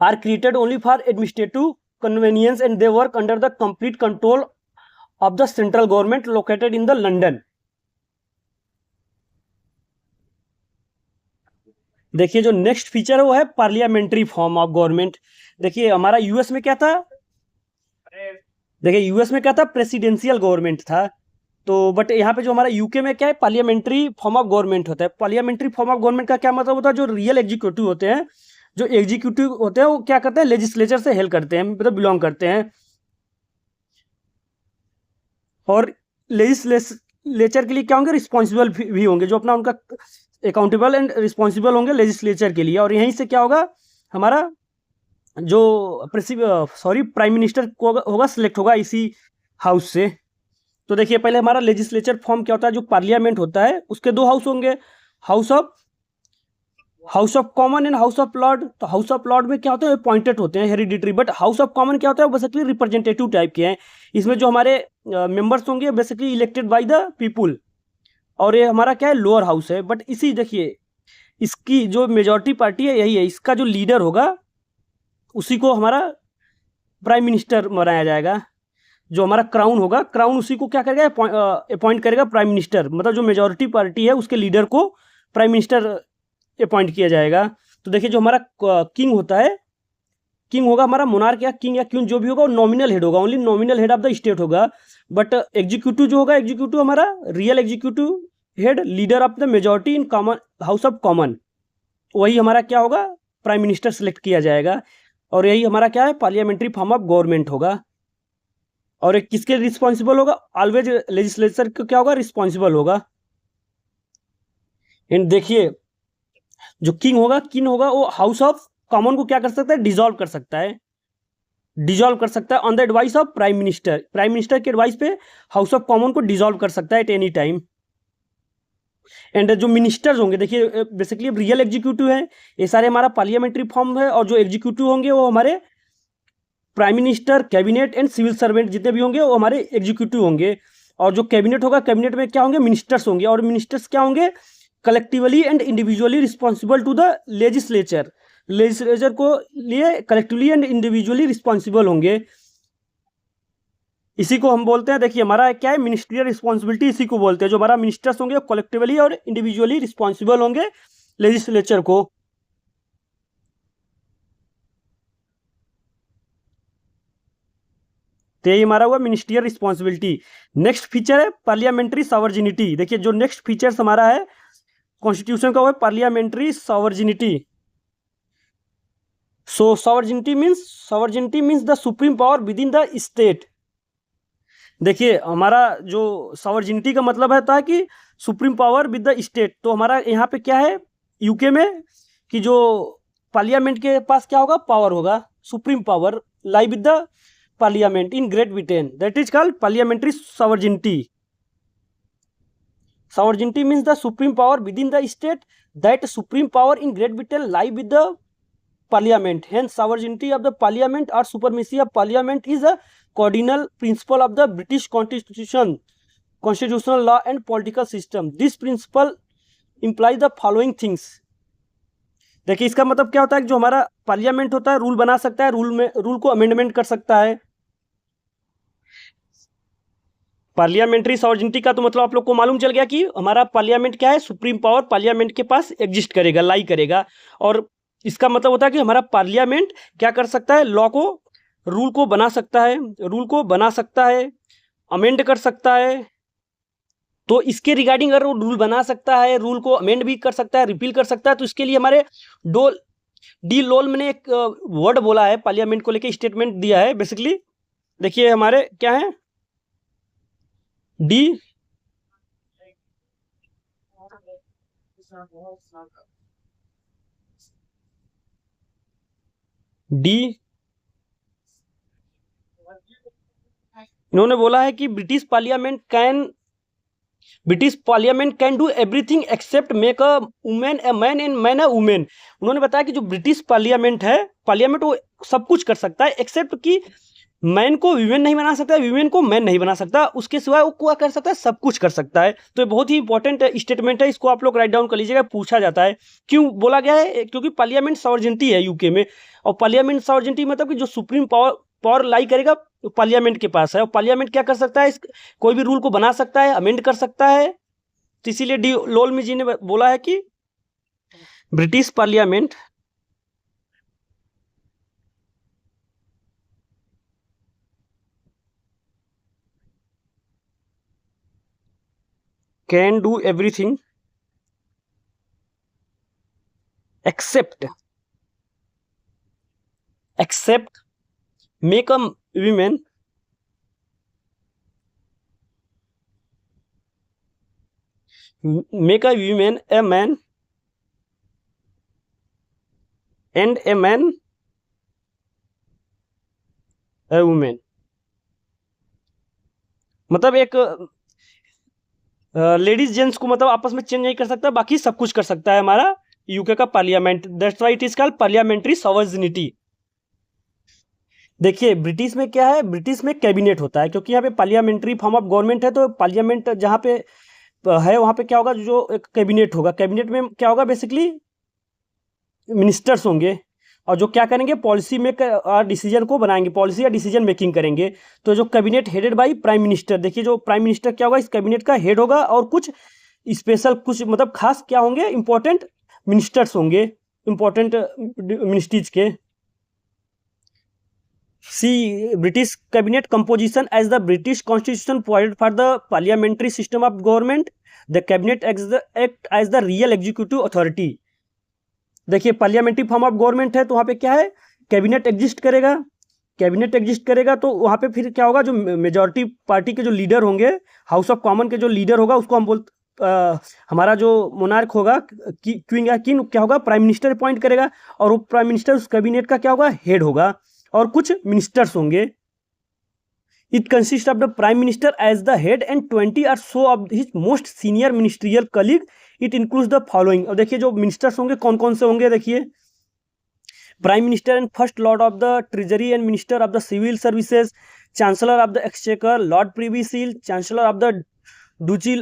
are created only for administrative convenience and they work under the complete control of the central government located in the London. देखिए जो नेक्स्ट फीचर है वो है पार्लियामेंट्री फॉर्म ऑफ गवर्नमेंट। देखिए हमारा यूएस में क्या था, देखिए यूएस में क्या था, प्रेसिडेंशियल गवर्नमेंट था। तो बट यहाँ पे जो हमारा यूके में क्या है, पार्लियामेंट्री फॉर्म ऑफ गवर्नमेंट होता है। पार्लियामेंट्री फॉर्म ऑफ गवर्नमेंट का क्या मतलब होता है, जो रियल एग्जीक्यूटिव होते हैं, जो एग्जीक्यूटिव होते हैं वो क्या करते हैं, लेजिस्लेचर से हेल्प करते हैं, मतलब बिलोंग करते हैं। और लेजिस्लेचर के लिए क्या होंगे, रिस्पॉन्सिबल भी होंगे, जो अपना उनका अकाउंटेबल एंड रिस्पॉन्सिबल होंगे लेजिस्लेचर के लिए। और यहीं से क्या होगा, हमारा जो प्राइम मिनिस्टर को होगा सिलेक्ट होगा इसी हाउस से। तो देखिए पहले हमारा लेजिस्लेचर फॉर्म क्या होता है, जो पार्लियामेंट होता है उसके दो हाउस होंगे, house of common and house of Lord. तो हाउस ऑफ लॉर्ड में क्या होता है, अपॉइंटेड होते हैं, hereditary. But house of common क्या होता है, बेसिकली रिप्रेजेंटेटिव टाइप के हैं। इसमें जो हमारे मेंबर्स होंगे basically elected by the people. और ये हमारा क्या है, लोअर हाउस है। बट इसी देखिए इसकी जो मेजॉरिटी पार्टी है यही है, इसका जो लीडर होगा उसी को हमारा प्राइम मिनिस्टर बनाया जाएगा। जो हमारा क्राउन होगा, क्राउन उसी को क्या करेगा, अपॉइंट करेगा प्राइम मिनिस्टर। मतलब जो मेजॉरिटी पार्टी है उसके लीडर को प्राइम मिनिस्टर अपॉइंट किया जाएगा। तो देखिए जो हमारा किंग होता है, किंग होगा हमारा मोनार्क या किंग या क्वीन जो भी होगा, वो नॉमिनल हेड होगा, only nominal head of the state होगा। बट एग्जीक्यूटिव जो होगा, एग्जीक्यूटिव हमारा real executive head, leader of the majority in common House of common, वही हमारा क्या होगा, प्राइम मिनिस्टर सेलेक्ट किया जाएगा। और यही हमारा क्या है, पार्लियामेंट्री फॉर्म ऑफ गवर्नमेंट होगा। और एक किसके रिस्पॉन्सिबल होगा, ऑलवेज लेजिस्लेचर को क्या होगा, रिस्पॉन्सिबल होगा। एंड देखिए जो किंग होगा वो हाउस ऑफ कॉमन को क्या कर सकता है, डिसॉल्व कर सकता है on the advice of prime minister. Prime minister के एडवाइस पे हाउस ऑफ कॉमन को डिसॉल्व कर सकता है एट एनी टाइम। एंड जो मिनिस्टर्स होंगे, देखिए बेसिकली रियल एग्जीक्यूटिव है, ये सारे हमारा पार्लियामेंट्री फॉर्म है। और जो एग्जीक्यूटिव होंगे वो हमारे prime minister, cabinet and civil servant जितने भी होंगे वो हमारे एग्जीक्यूटिव होंगे। और जो कैबिनेट होगा, कैबिनेट में क्या होंगे, मिनिस्टर्स होंगे। और मिनिस्टर्स क्या होंगे, collectively and individually responsible to the legislature को लिए कलेक्टिवली एंड इंडिविजुअली रिस्पॉन्सिबल होंगे। इसी को हम बोलते हैं, देखिए हमारा क्या है, मिनिस्ट्रियल रिस्पॉन्सिबिलिटी इसी को बोलते हैं। जो हमारा मिनिस्टर्स होंगे कलेक्टिवली और इंडिविजुअली रिस्पॉन्सिबल होंगे लेजिस्लेचर को। तो यही हमारा हुआ मिनिस्ट्रियल रिस्पॉन्सिबिलिटी। नेक्स्ट फीचर है पार्लियामेंट्री सॉवर्जिनिटी। देखिए जो नेक्स्ट फीचर हमारा है कॉन्स्टिट्यूशन का, वो है parliamentary sovereignty. So sovereignty means the supreme power within the state. देखिए हमारा जो सॉवर्जिनिटी का मतलब है कि supreme power with the state. तो हमारा यहाँ पे क्या है यूके में, कि जो पार्लियामेंट के पास क्या होगा, पावर होगा, supreme power lie with the parliament in Great Britain, that is called parliamentary sovereignty. Sovereignty means the supreme power within the state. That supreme power in Great Britain lie with the parliament. Hence sovereignty of the parliament or supremacy of parliament is a cardinal principle of the British constitution, constitutional law and political system. This principle implies the following things. देखिए इसका मतलब क्या होता है कि जो हमारा parliament होता है रूल बना सकता है, रूल को अमेंडमेंट कर सकता है। पार्लियामेंट्री सॉवर्जिनिटी का तो मतलब आप लोग को मालूम चल गया कि हमारा पार्लियामेंट क्या है, सुप्रीम पावर पार्लियामेंट के पास एग्जिस्ट करेगा, लाई करेगा। और इसका मतलब होता है कि हमारा पार्लियामेंट क्या कर सकता है, लॉ को, रूल को बना सकता है, अमेंड कर सकता है। तो इसके रिगार्डिंग अगर वो रूल बना सकता है, रूल को अमेंड भी कर सकता है, रिपील कर सकता है, तो इसके लिए हमारे डी लोल मैंने एक वर्ड बोला है, पार्लियामेंट को लेके स्टेटमेंट दिया है। बेसिकली देखिए हमारे क्या है, डी इन्होंने बोला है कि British parliament can do everything accept make a women a man and man a women. उन्होंने बताया कि जो ब्रिटिश पार्लियामेंट है, पार्लियामेंट वो सब कुछ कर सकता है एक्सेप्ट कि मैन को वीमेन नहीं बना सकता, वीमेन को मैन नहीं बना सकता, उसके सिवाय वो क्या कर सकता है, सब कुछ कर सकता है। तो ये बहुत ही इंपॉर्टेंट स्टेटमेंट है, इसको आप लोग राइट डाउन कर लीजिएगा, पूछा जाता है। क्यों बोला गया है? क्योंकि पार्लियामेंट सॉवरेनिटी है यूके में, और पार्लियामेंट सॉवरेनिटी मतलब कि जो सुप्रीम पावर पावर लाई करेगा पार्लियामेंट के पास है, और पार्लियामेंट क्या कर सकता है, कोई भी रूल को बना सकता है, अमेंड कर सकता है। तो इसीलिए डी लोलमी जी ने बोला है कि British parliament can do everything except except make a women make a woman a man and a man a woman। मतलब एक लेडीज जेंट्स को मतलब आपस में चेंज नहीं कर सकता, बाकी सब कुछ कर सकता है हमारा यूके का parliament. That's why it is called parliamentary sovereignty. देखिए ब्रिटिश में क्या है, ब्रिटिश में कैबिनेट होता है, क्योंकि यहाँ पे पार्लियामेंट्री फॉर्म ऑफ गवर्नमेंट है, तो पार्लियामेंट जहाँ पे है वहाँ पे क्या होगा, जो एक कैबिनेट होगा, कैबिनेट में क्या होगा, बेसिकली मिनिस्टर्स होंगे, और जो क्या करेंगे, पॉलिसी में डिसीजन को बनाएंगे, पॉलिसी या डिसीजन मेकिंग करेंगे। तो जो cabinet headed by prime minister, देखिए जो प्राइम मिनिस्टर क्या होगा, इस कैबिनेट का हेड होगा, और कुछ स्पेशल कुछ मतलब खास क्या होंगे, इंपॉर्टेंट मिनिस्टर्स होंगे, इंपॉर्टेंट मिनिस्ट्रीज के। See British cabinet composition as the British constitution provided for the parliamentary system of government, the cabinet act as the real executive authority. देखिए पार्लियामेंट्री फॉर्म ऑफ गवर्नमेंट है, तो वहाँ पे क्या है, cabinet exist करेगा, cabinet exist करेगा, तो वहाँ पे फिर क्या होगा, जो मेजॉरिटी पार्टी के जो लीडर होंगे, हाउस ऑफ कॉमन के जो लीडर होगा, उसको हम हमारा जो मोनार्क होगा, क्वीन या किंग क्या होगा, प्राइम मिनिस्टर अपॉइंट करेगा, और वो प्राइम मिनिस्टर उस कैबिनेट का क्या होगा, हेड होगा, और कुछ मिनिस्टर्स होंगे। It consist of the prime minister as the head and 20 or so of his most senior ministerial colleague. It includes the following. और देखिए जो मिनिस्टर्स होंगे कौन कौन से होंगे, देखिए prime minister and first lord of the treasury and minister of the civil services, chancellor of the exchequer, lord privy seal, chancellor of the duchy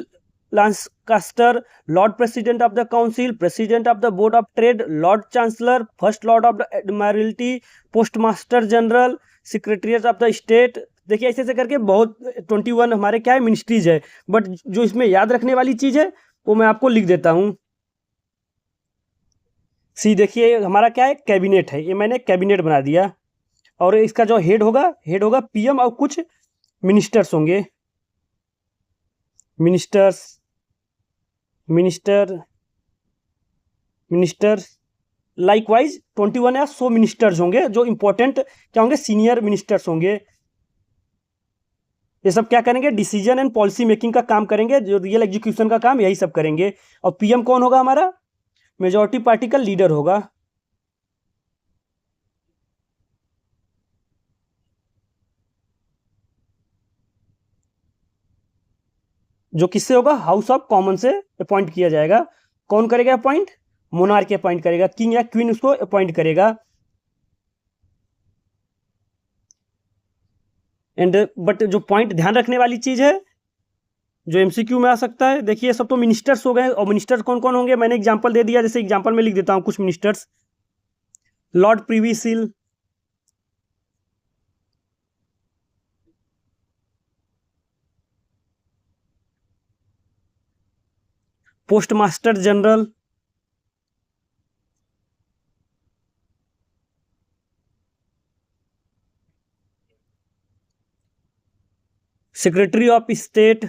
Lancaster, lord president of the council, president of the board of trade, lord chancellor, first lord of the admiralty, post master general, secretariat of the state. देखिए ऐसे ऐसे करके बहुत 21 हमारे क्या है, ministries है। But जो इसमें याद रखने वाली चीज है वो मैं आपको लिख देता हूँ। सी देखिए हमारा क्या है, कैबिनेट है, ये मैंने कैबिनेट बना दिया, और इसका जो हेड होगा पीएम, और कुछ मिनिस्टर्स होंगे, मिनिस्टर्स मिनिस्टर मिनिस्टर लाइकवाइज 21 या 100 मिनिस्टर्स होंगे, जो इंपॉर्टेंट क्या होंगे, सीनियर मिनिस्टर्स होंगे। ये सब क्या करेंगे, डिसीजन एंड पॉलिसी मेकिंग का काम करेंगे, जो रियल एग्जीक्यूशन का काम यही सब करेंगे। और पीएम कौन होगा, हमारा मेजॉरिटी पार्टी का लीडर होगा, जो किससे होगा, हाउस ऑफ कॉमन से अपॉइंट किया जाएगा। कौन करेगा अपॉइंट, मोनार्क अपॉइंट करेगा, किंग या क्वीन उसको अपॉइंट करेगा। एंड बट जो पॉइंट ध्यान रखने वाली चीज है, जो एमसीक्यू में आ सकता है, देखिए सब तो मिनिस्टर्स हो गए, और मिनिस्टर्स कौन कौन होंगे मैंने एग्जांपल दे दिया, जैसे एग्जांपल में लिख देता हूं कुछ ministers. Lord privy seal, post master general, secretary of state,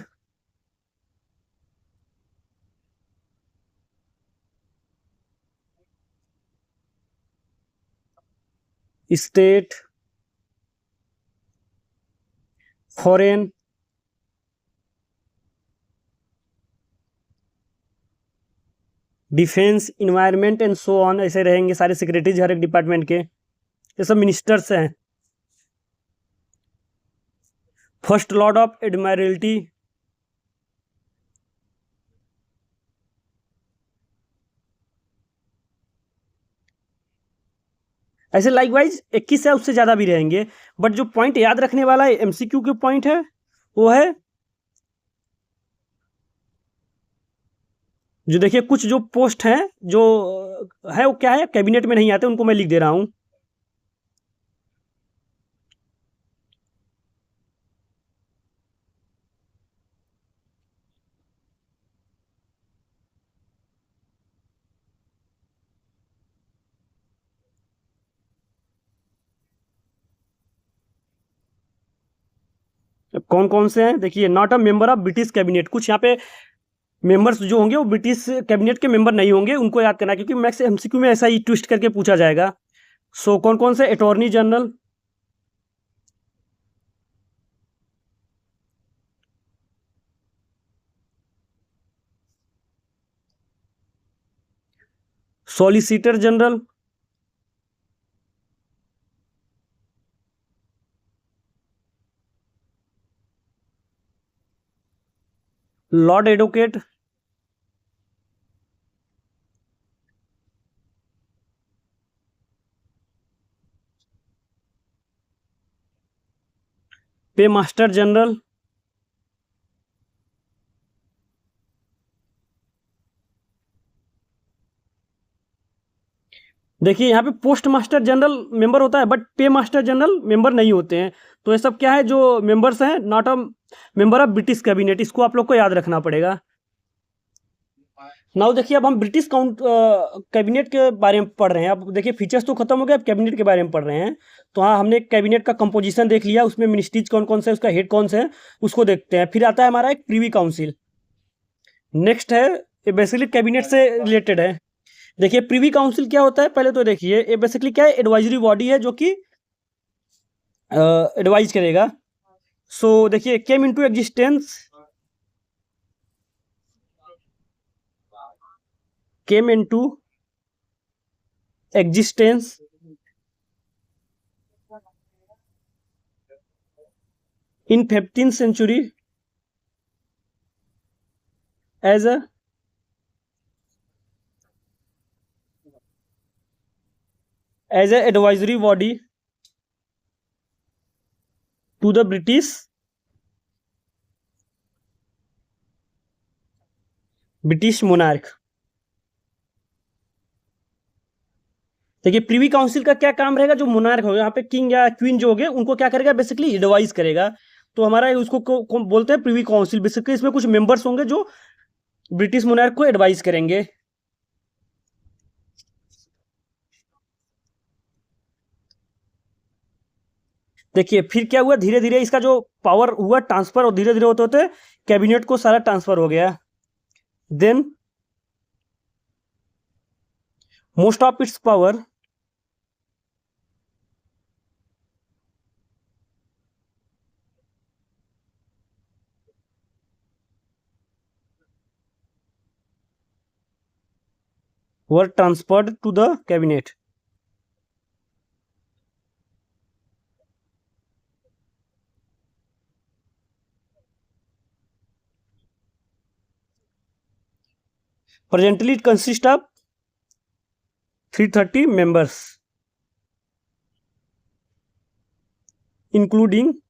state foreign, defence, environment and so on, ऐसे रहेंगे सारे सेक्रेटरीज हर एक डिपार्टमेंट के, ये सब मिनिस्टर्स हैं। फर्स्ट लॉर्ड ऑफ एडमिरल्टी, ऐसे लाइकवाइज 21 है, उससे ज़्यादा भी रहेंगे। बट जो पॉइंट याद रखने वाला है एमसीक्यू के पॉइंट है वो है जो देखिए कुछ जो पोस्ट हैं जो है वो क्या है, कैबिनेट में नहीं आते, उनको मैं लिख दे रहा हूँ। कौन कौन से हैं देखिए, not a member of British cabinet, कुछ यहाँ पे मेंबर्स जो होंगे वो ब्रिटिश कैबिनेट के मेंबर नहीं होंगे, उनको याद करना है क्योंकि मैक्स एमसीक्यू में ऐसा ही ट्विस्ट करके पूछा जाएगा। सो कौन कौन से, attorney general, solicitor general, Lord advocate, पे मास्टर जनरल, देखिए यहाँ पे पोस्ट मास्टर जनरल मेंबर होता है बट पे मास्टर जनरल मेंबर नहीं होते हैं। तो ये सब क्या है, जो मेंबर्स हैं not a member of British cabinet, इसको आप लोग को याद रखना पड़ेगा। नाउ देखिए अब हम ब्रिटिश कैबिनेट के बारे में पढ़ रहे हैं। अब देखिए फीचर्स तो खत्म हो गए, अब कैबिनेट के बारे में पढ़ रहे हैं। तो हाँ, हमने कैबिनेट का कंपोजिशन देख लिया, उसमें मिनिस्ट्रीज कौन कौन से, उसका हेड कौन से है उसको देखते हैं। फिर आता है हमारा एक प्रीवी काउंसिल, नेक्स्ट है, ये बेसिकली कैबिनेट से रिलेटेड है। देखिए प्रीवी काउंसिल क्या होता है, पहले तो देखिए ये बेसिकली क्या है, एडवाइजरी बॉडी है जो कि एडवाइज करेगा। सो देखिए came into existence, came into existence in 15th century as a advisory body to the British monarch। देखिए प्रीवी काउंसिल का क्या काम रहेगा, जो मोनार्क होगा यहाँ पे किंग या क्वीन जो होंगे उनको क्या करेगा, बेसिकली एडवाइज करेगा। तो हमारा उसको बोलते हैं प्रीवी काउंसिल। बेसिकली इसमें कुछ मेंबर्स होंगे जो ब्रिटिश मोनार्क को एडवाइज करेंगे। देखिए फिर क्या हुआ, धीरे धीरे इसका जो पावर हुआ ट्रांसफर, और धीरे धीरे होते होते कैबिनेट को सारा ट्रांसफर हो गया। Then most of its power were transferred to the cabinet। Presently it consists of 330 members including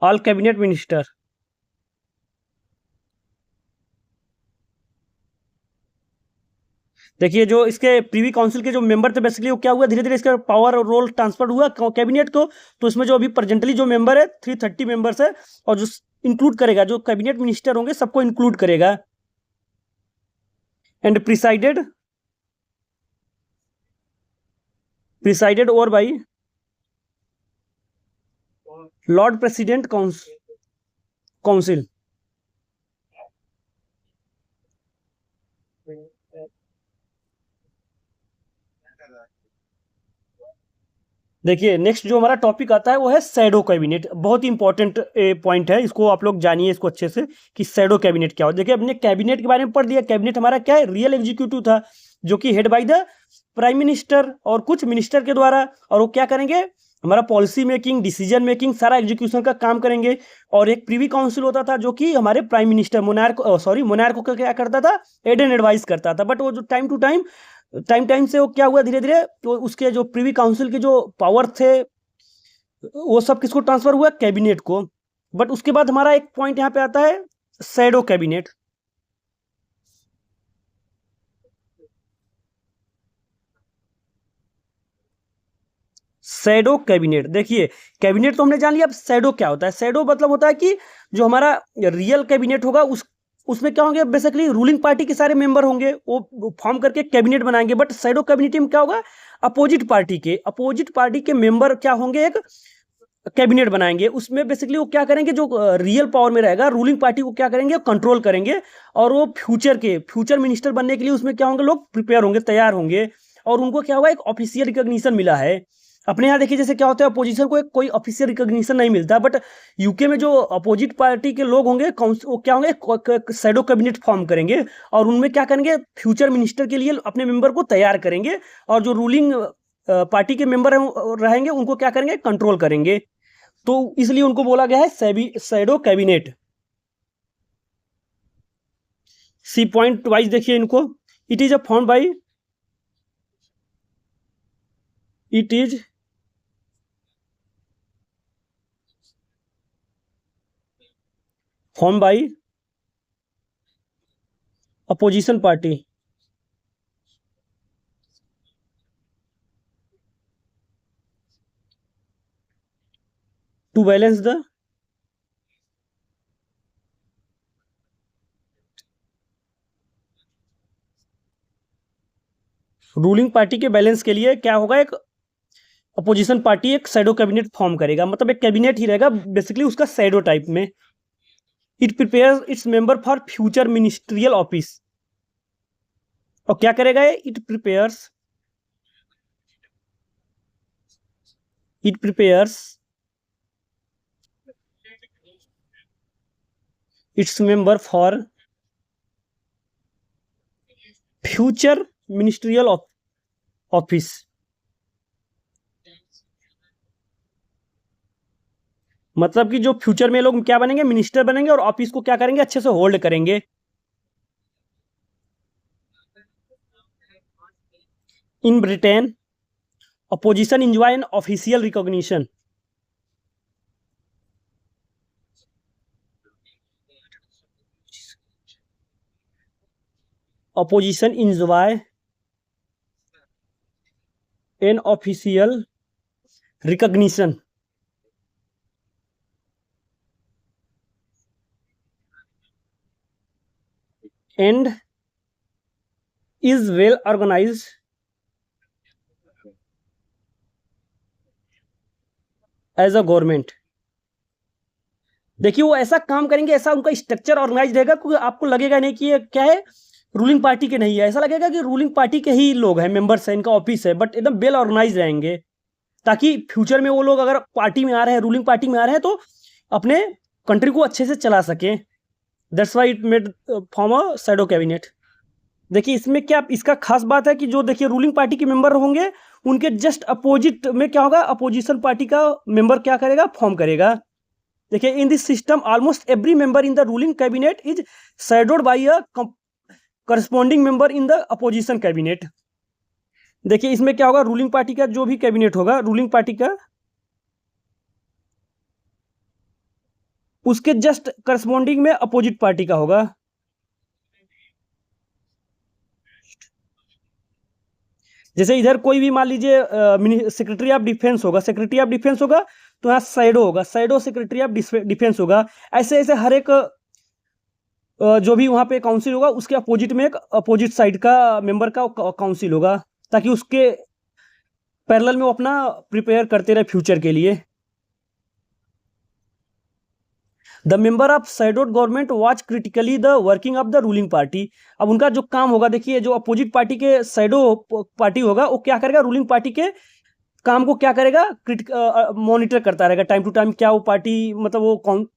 all cabinet minister। देखिए जो इसके प्रीवी काउंसिल के जो मेंबर थे, बेसिकली वो क्या हुआ, धीरे धीरे इसका पावर और रोल ट्रांसफर हुआ कैबिनेट को। तो इसमें जो अभी प्रेजेंटली जो मेंबर है 330 मेंबर्स है, और जो इंक्लूड करेगा, जो कैबिनेट मिनिस्टर होंगे सबको इंक्लूड करेगा। And presided over by Lord president council. देखिए नेक्स्ट जो हमारा टॉपिक आता है वो है शैडो कैबिनेट। बहुत ही इंपॉर्टेंट पॉइंट है, इसको आप लोग जानिए इसको अच्छे से कि शैडो कैबिनेट क्या हो। देखिए अपने कैबिनेट के बारे में पढ़ दिया। कैबिनेट हमारा क्या है, रियल एग्जीक्यूटिव था जो कि head by the prime minister और कुछ मिनिस्टर के द्वारा, और वो क्या करेंगे, हमारा पॉलिसी मेकिंग, डिसीजन मेकिंग, सारा एग्जीक्यूशन का काम करेंगे। और एक प्रीवी काउंसिल होता था जो कि हमारे प्राइम मिनिस्टर मोनार्क को क्या करता था, एड एंड एडवाइस करता था। बट वो जो टाइम से वो क्या हुआ, धीरे धीरे तो उसके जो प्रीवी काउंसिल के जो पावर थे वो सब किसको ट्रांसफर हुआ, कैबिनेट को। बट उसके बाद हमारा एक पॉइंट यहाँ पे आता है, शैडो कैबिनेट। शैडो कैबिनेट, देखिए कैबिनेट तो हमने जान लिया, अब शैडो क्या होता है। शैडो मतलब होता है कि जो हमारा रियल कैबिनेट होगा उसमें क्या होंगे, बेसिकली रूलिंग पार्टी के सारे मेंबर होंगे, वो फॉर्म करके कैबिनेट बनाएंगे। बट शैडो कैबिनेट में क्या होगा, अपोजिट पार्टी के मेंबर क्या होंगे, एक कैबिनेट बनाएंगे। उसमें बेसिकली वो क्या करेंगे, जो रियल पावर में रहेगा रूलिंग पार्टी को क्या करेंगे, कंट्रोल करेंगे। और वो फ्यूचर मिनिस्टर बनने के लिए उसमें क्या होंगे, लोग प्रिपेयर होंगे, तैयार होंगे। और उनको क्या होगा, एक ऑफिशियल रिकॉग्निशन मिला है। अपने यहाँ देखिए जैसे क्या होता है, अपोजिशन को कोई ऑफिशियल रिकॉग्निशन नहीं मिलता। बट यूके में जो अपोजिट पार्टी के लोग होंगे वो क्या होंगे, शैडो कैबिनेट फॉर्म करेंगे। और उनमें क्या करेंगे, फ्यूचर मिनिस्टर के लिए अपने मेंबर को तैयार करेंगे। और जो रूलिंग पार्टी के मेंबर रहेंगे उनको क्या करेंगे, कंट्रोल करेंगे। तो इसलिए उनको बोला गया है shadow cabinet. See point wise देखिए इनको, it is a form by it is form by opposition party to balance the ruling party के बैलेंस के लिए क्या होगा, एक अपोजिशन पार्टी एक शैडो कैबिनेट फॉर्म करेगा। मतलब एक कैबिनेट ही रहेगा बेसिकली उसका शैडो टाइप में। It prepares its member for future ministerial office. और क्या करेगा ये, it prepares its member for future ministerial office. मतलब कि जो फ्यूचर में लोग क्या बनेंगे, मिनिस्टर बनेंगे, और ऑफिस को क्या करेंगे, अच्छे से होल्ड करेंगे। In Britain opposition enjoy an official recognition. Opposition enjoy an official recognition and is well organised as a government. देखिए वो ऐसा काम करेंगे, ऐसा उनका स्ट्रक्चर ऑर्गेनाइज रहेगा क्योंकि आपको लगेगा नहीं कि ये क्या है, रूलिंग पार्टी के नहीं है। ऐसा लगेगा कि रूलिंग पार्टी के ही लोग हैं, मेंबर्स हैं, इनका ऑफिस है। बट एकदम वेल ऑर्गेनाइज रहेंगे ताकि फ्यूचर में वो लोग अगर पार्टी में आ रहे हैं, रूलिंग पार्टी में आ रहे हैं, तो अपने कंट्री को अच्छे से चला सकें। That's why it made form a shadow cabinet. देखिए इसमें क्या इसका खास बात है कि जो देखिए रूलिंग पार्टी के मेंबर होंगे उनके जस्ट अपोजिट में क्या होगा, अपोजिशन पार्टी का मेंबर क्या करेगा, फॉर्म करेगा। देखिए in this system almost every member in the ruling cabinet is shadowed by a corresponding member in the opposition cabinet. देखिए इसमें क्या होगा, रूलिंग पार्टी का जो भी कैबिनेट होगा, रूलिंग पार्टी का उसके जस्ट करस्पॉन्डिंग में अपोजिट पार्टी का होगा। जैसे इधर कोई भी मान लीजिए सेक्रेटरी ऑफ डिफेंस होगा, तो यहाँ शैडो सेक्रेटरी ऑफ डिफेंस होगा। ऐसे ऐसे हर एक जो भी वहाँ पे काउंसिल होगा उसके अपोजिट में एक अपोजिट साइड का मेंबर का काउंसिल होगा, ताकि उसके पैरेलल में वो अपना प्रिपेयर करते रहे फ्यूचर के लिए। The member of shadowed government watch critically the working of the ruling party. अब उनका जो काम होगा, देखिए जो अपोजिट पार्टी के शैडो पार्टी होगा वो क्या करेगा, रूलिंग पार्टी के काम को क्या करेगा, मॉनिटर करता रहेगा टाइम टू टाइम। क्या वो पार्टी मतलब वो कौन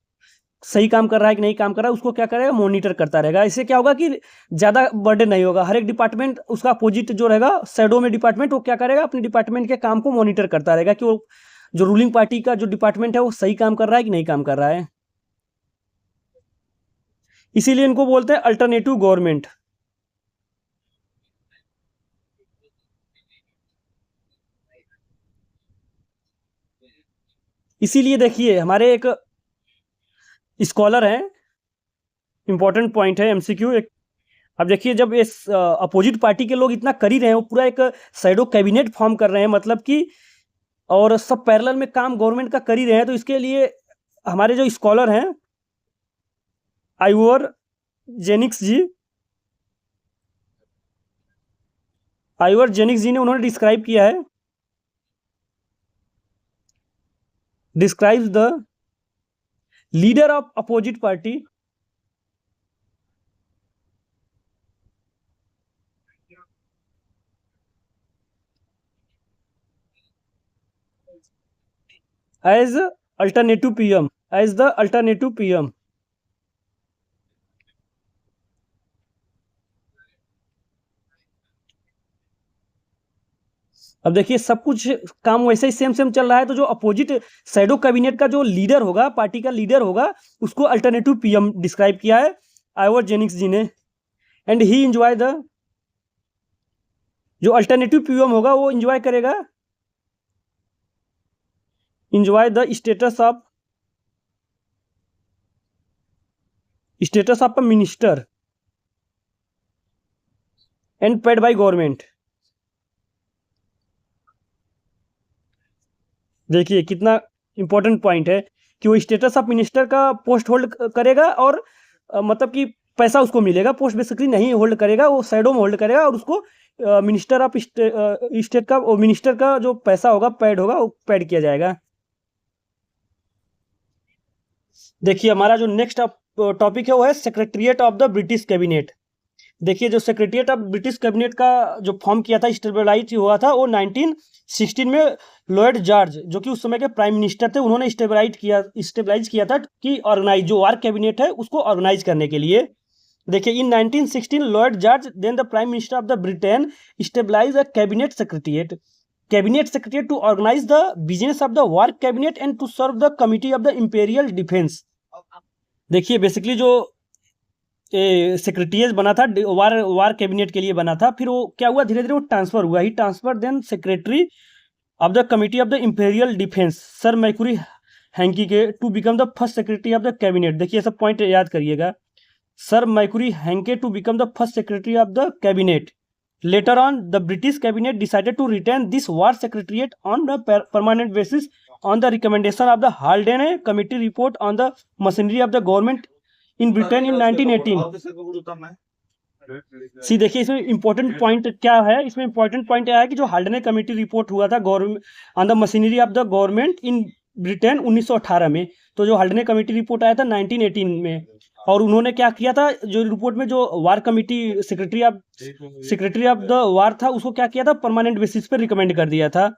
सही काम कर रहा है कि नहीं काम कर रहा है, उसको क्या करेगा, मॉनिटर करता रहेगा। इससे क्या होगा कि ज़्यादा बर्डन नहीं होगा। हर एक डिपार्टमेंट उसका अपोजिट जो रहेगा शैडो में डिपार्टमेंट, वो क्या करेगा, अपने डिपार्टमेंट के काम को मॉनिटर करता रहेगा कि वो जो रूलिंग पार्टी का जो डिपार्टमेंट है वो सही काम कर रहा है कि नहीं काम कर रहा है। इसीलिए इनको बोलते हैं अल्टरनेटिव गवर्नमेंट। इसीलिए देखिए हमारे एक स्कॉलर हैं, इंपॉर्टेंट पॉइंट है एमसीक्यू एक। अब देखिए जब इस अपोजिट पार्टी के लोग इतना कर ही रहे हैं, वो पूरा एक शैडो कैबिनेट फॉर्म कर रहे हैं, मतलब कि और सब पैरेलल में काम गवर्नमेंट का कर ही रहे हैं, तो इसके लिए हमारे जो स्कॉलर हैं आइवर जेनिक्स जी, आइवर जेनिक्स जी ने उन्होंने डिस्क्राइब किया है, describes the leader of opposite party as alternative PM, as the alternative PM। अब देखिए सब कुछ काम वैसे ही सेम सेम चल रहा है, तो जो अपोजिट शैडो कैबिनेट का जो लीडर होगा, पार्टी का लीडर होगा, उसको अल्टरनेटिव पीएम डिस्क्राइब किया है आइवर जेनिक्स जी ने। एंड ही एंजॉय द, जो अल्टरनेटिव पीएम होगा वो एंजॉय करेगा, enjoy the status of a minister and paid by government। देखिए कितना इंपॉर्टेंट पॉइंट है कि वो स्टेटस ऑफ मिनिस्टर का पोस्ट होल्ड करेगा, और मतलब कि पैसा उसको मिलेगा, पोस्ट बेसिकली नहीं होल्ड करेगा, वो शैडो में होल्ड करेगा, और उसको मिनिस्टर ऑफ स्टेट का, वो मिनिस्टर का जो पैसा होगा पेड होगा, वो पेड किया जाएगा। देखिए हमारा जो नेक्स्ट टॉपिक है वो है secretariat of the British cabinet. देखिए जो सेक्रेटरिएट ऑफ ब्रिटिश कैबिनेट का जो फॉर्म किया था, स्टेबलाइज हुआ था, वो 1916 में लॉर्ड जॉर्ज, जो कि उस समय के प्राइम मिनिस्टर थे, उन्होंने स्टेबलाइज किया था कि ऑर्गेनाइज जो वार कैबिनेट है उसको ऑर्गेनाइज करने के लिए। देखिए in 1916 lord George then the prime minister of the Britain stabilise a cabinet secretariat to organise the business of the war cabinet and to serve the committee of the imperial defence. देखिए basically जो secretariat बना था वार cabinet के लिए बना था, फिर वो क्या हुआ, धीरे धीरे वो ट्रांसफर हुआ, he transfer then secretary of the committee of the imperial defence sir मैकुरी हैंकी के to become the first secretary of the cabinet. देखिए सब पॉइंट याद करिएगा, सर मैकुरी Hankey to become the first secretary of the cabinet. Later on the British cabinet decided to retain this war secretariat on the permanent basis on the recommendation of the Haldane committee report on the machinery of the government in Britain in 1918। सी देखिए इसमें important point क्या है, इसमें important point यह है कि जो हाल्डने committee report हुआ था government on the machinery of the government in Britain 1918 में, तो जो हाल्डने कमेटी रिपोर्ट आया था 1918 में, और उन्होंने क्या किया था, जो रिपोर्ट में जो war committee secretary of the war था, उसको क्या किया था, परमानेंट बेसिस पे रिकमेंड कर दिया था।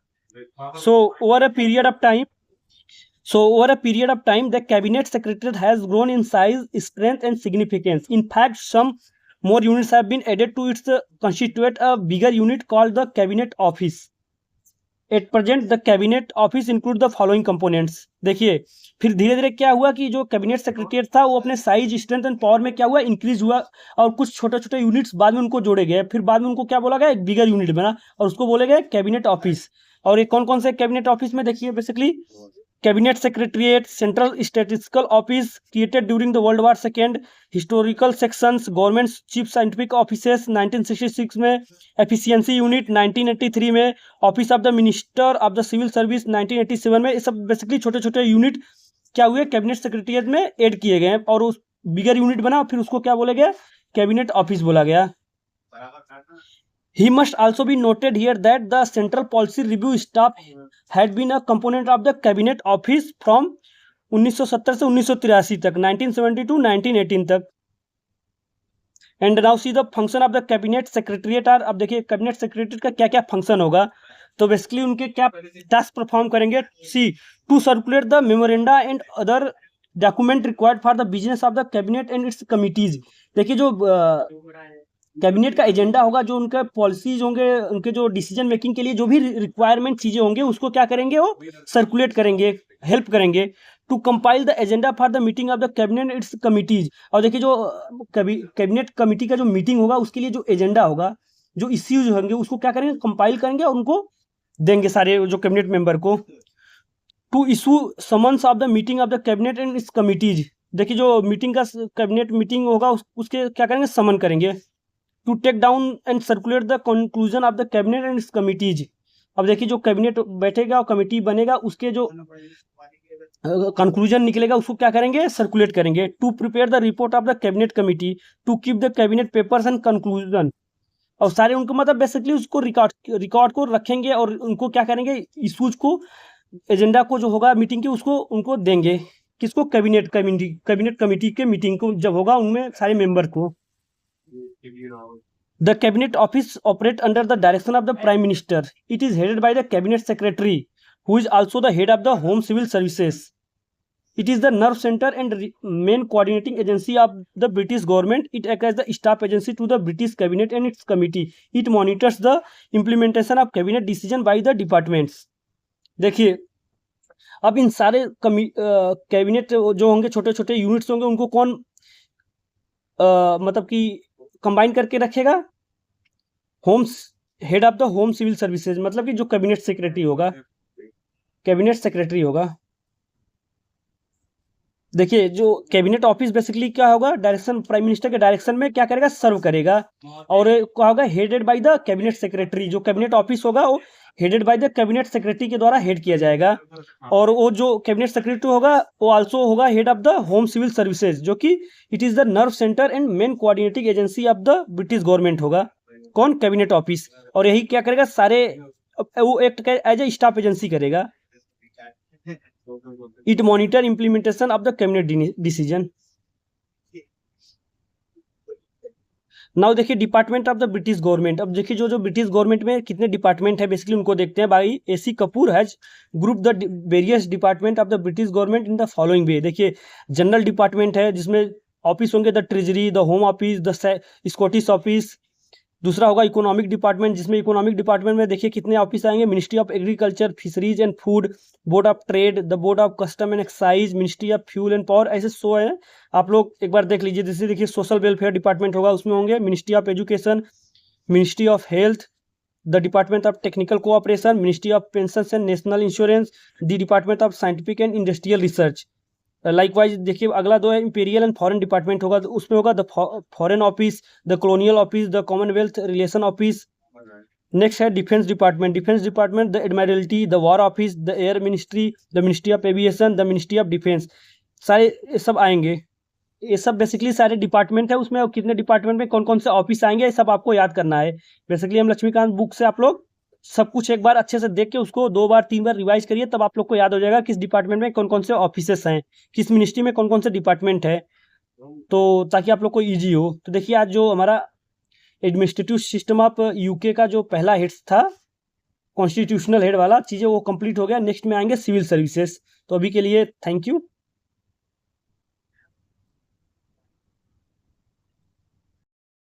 So over a period of time, the cabinet secretariat has grown in size, strength, and significance. In fact, some more units have been added to its constitute a bigger unit called the cabinet office. At present, the cabinet office include the following components। देखिए फिर धीरे धीरे क्या हुआ कि जो cabinet secretariat था वो अपने साइज, स्ट्रेंथ एंड पावर में क्या हुआ, इंक्रीज हुआ, और कुछ छोटे छोटे यूनिट्स बाद में उनको जोड़े गए, फिर बाद में उनको क्या बोला गया, एक बिगर यूनिट बना, और उसको बोले गए कैबिनेट ऑफिस। और ये कौन कौन से कैबिनेट ऑफिस में, देखिए basically cabinet secretariat, central statistical office created during the world war second, historical sections, government chief scientific offices 1966 में, एफिशिएंसी यूनिट 1983 में, office of the minister of the civil service 1987 में। ये सब बेसिकली छोटे छोटे unit क्या हुए, कैबिनेट सेक्रेटरिएट में ऐड किए गए, और उस बिगर यूनिट बना, फिर उसको क्या बोला गया, कैबिनेट ऑफिस बोला गया। He must also be noted here that the Central Policy Review Staff had been a component of the Cabinet Office from 1970 से 1983 तक, 1970 to 1918 तक। And now see the function of the Cabinet Secretariat are। अब देखिए cabinet secretary का क्या क्या function होगा, तो बेसिकली उनके क्या टास्क परफॉर्म करेंगे। See to circulate the memoranda and other document required for the business of the cabinet and its committees. देखिए जो कैबिनेट का एजेंडा होगा, जो उनका पॉलिसीज होंगे, उनके जो डिसीजन मेकिंग के लिए जो भी रिक्वायरमेंट चीज़ें होंगे उसको क्या करेंगे, वो सर्कुलेट करेंगे, हेल्प करेंगे। To compile the agenda for the meeting of the cabinet its committees. और देखिए जो कैबिनेट कमिटी का जो मीटिंग होगा उसके लिए जो एजेंडा होगा, जो इश्यूज होंगे उसको क्या करेंगे, कंपाइल करेंगे और उनको देंगे सारे जो कैबिनेट मेंबर को। To issue summons of the meeting of the cabinet and its committees. देखिए जो मीटिंग का कैबिनेट मीटिंग होगा उसके क्या करेंगे, समन करेंगे। To take down and circulate the conclusion of the cabinet and its committees. अब देखिए जो कैबिनेट बैठेगा और कमिटी बनेगा उसके जो कंक्लूजन निकलेगा उसको क्या करेंगे, सर्कुलेट करेंगे। To prepare the report of the cabinet committee, to keep the cabinet papers and conclusion. और सारे उनको मतलब बेसिकली उसको रिकॉर्ड को रखेंगे और उनको क्या करेंगे, इशूज को, एजेंडा को जो होगा मीटिंग की उसको उनको देंगे। किसको, कैबिनेट कमिटी के मीटिंग को जब होगा उनमें सारे मेंबर को। The cabinet office operate under the direction of the prime minister. It is headed by the cabinet secretary, who is also the head of the home civil services. It is the nerve center and main coordinating agency of the British government. It acts as the staff agency to the British cabinet and its committee. It monitors the implementation of cabinet decision by the departments. देखिए अब इन सारे cabinet जो होंगे, छोटे छोटे units होंगे, उनको कौन मतलब कि कंबाइन करके रखेगा, head of the home civil services, मतलब कि जो कैबिनेट सेक्रेटरी होगा। देखिए जो कैबिनेट ऑफिस बेसिकली क्या होगा, डायरेक्शन, प्राइम मिनिस्टर के डायरेक्शन में क्या करेगा, सर्व करेगा। और क्या होगा, headed by the cabinet secretary. जो कैबिनेट ऑफिस होगा वो headed by the cabinet secretary के द्वारा हेड किया जाएगा। और वो जो कैबिनेट सेक्रेटरी होगा वो आल्सो होगा head of the home civil services, जो कि it is the nerve centre and main coordinating agency of the British government होगा। कौन, कैबिनेट ऑफिस। और यही क्या करेगा, सारे वो act as a staff agency करेगा। It monitor implementation of the cabinet decision. Now देखिए department of the British government. अब देखिए जो ब्रिटिश गवर्नमेंट में कितने डिपार्टमेंट है बेसिकली उनको देखते हैं। भाई AC Kapoor has group the various department of the British government in the following वे। देखिए जनरल डिपार्टमेंट है जिसमें ऑफिस होंगे the treasury, the home office, the Scottish office. दूसरा होगा इकोनॉमिक डिपार्टमेंट, जिसमें इकोनॉमिक डिपार्टमेंट में देखिए कितने ऑफिस आएंगे, ministry of agriculture, fisheries and food, board of trade, the board of custom and excise, ministry of fuel and power. ऐसे 100 है, आप लोग एक बार देख लीजिए। जैसे देखिए सोशल वेलफेयर डिपार्टमेंट होगा, उसमें होंगे ministry of education, ministry of health, the department of technical cooperation, ministry of pension and national insurance, the department of scientific and industrial research. Likewise देखिए अगला 2 है इंपीरियल एंड फॉरेन डिपार्टमेंट होगा, तो उसमें होगा the foreign office, the colonial office, the Commonwealth relation office. Next है defence department. Defence department the admiralty, the war office, the air ministry, the ministry of aviation, the ministry of defence. सारे सब आएंगे। ये सब basically सारे department है, उसमें कितने डिपार्टमेंट में कौन कौन से ऑफिस आएंगे ये सब आपको याद करना है। बेसिकली हम लक्ष्मीकांत बुक से आप लोग सब कुछ एक बार अच्छे से देख के उसको 2 बार 3 बार रिवाइज करिए, तब आप लोग को याद हो जाएगा किस डिपार्टमेंट में कौन कौन से ऑफिसेस हैं, किस मिनिस्ट्री में कौन कौन से डिपार्टमेंट है, तो ताकि आप लोग को ईजी हो। तो देखिए आज जो हमारा एडमिनिस्ट्रेटिव सिस्टम ऑफ UK का जो पहला हेड था, कॉन्स्टिट्यूशनल हेड वाला चीज़ें, वो कंप्लीट हो गया। नेक्स्ट में आएंगे सिविल सर्विसेज। तो अभी के लिए थैंक यू।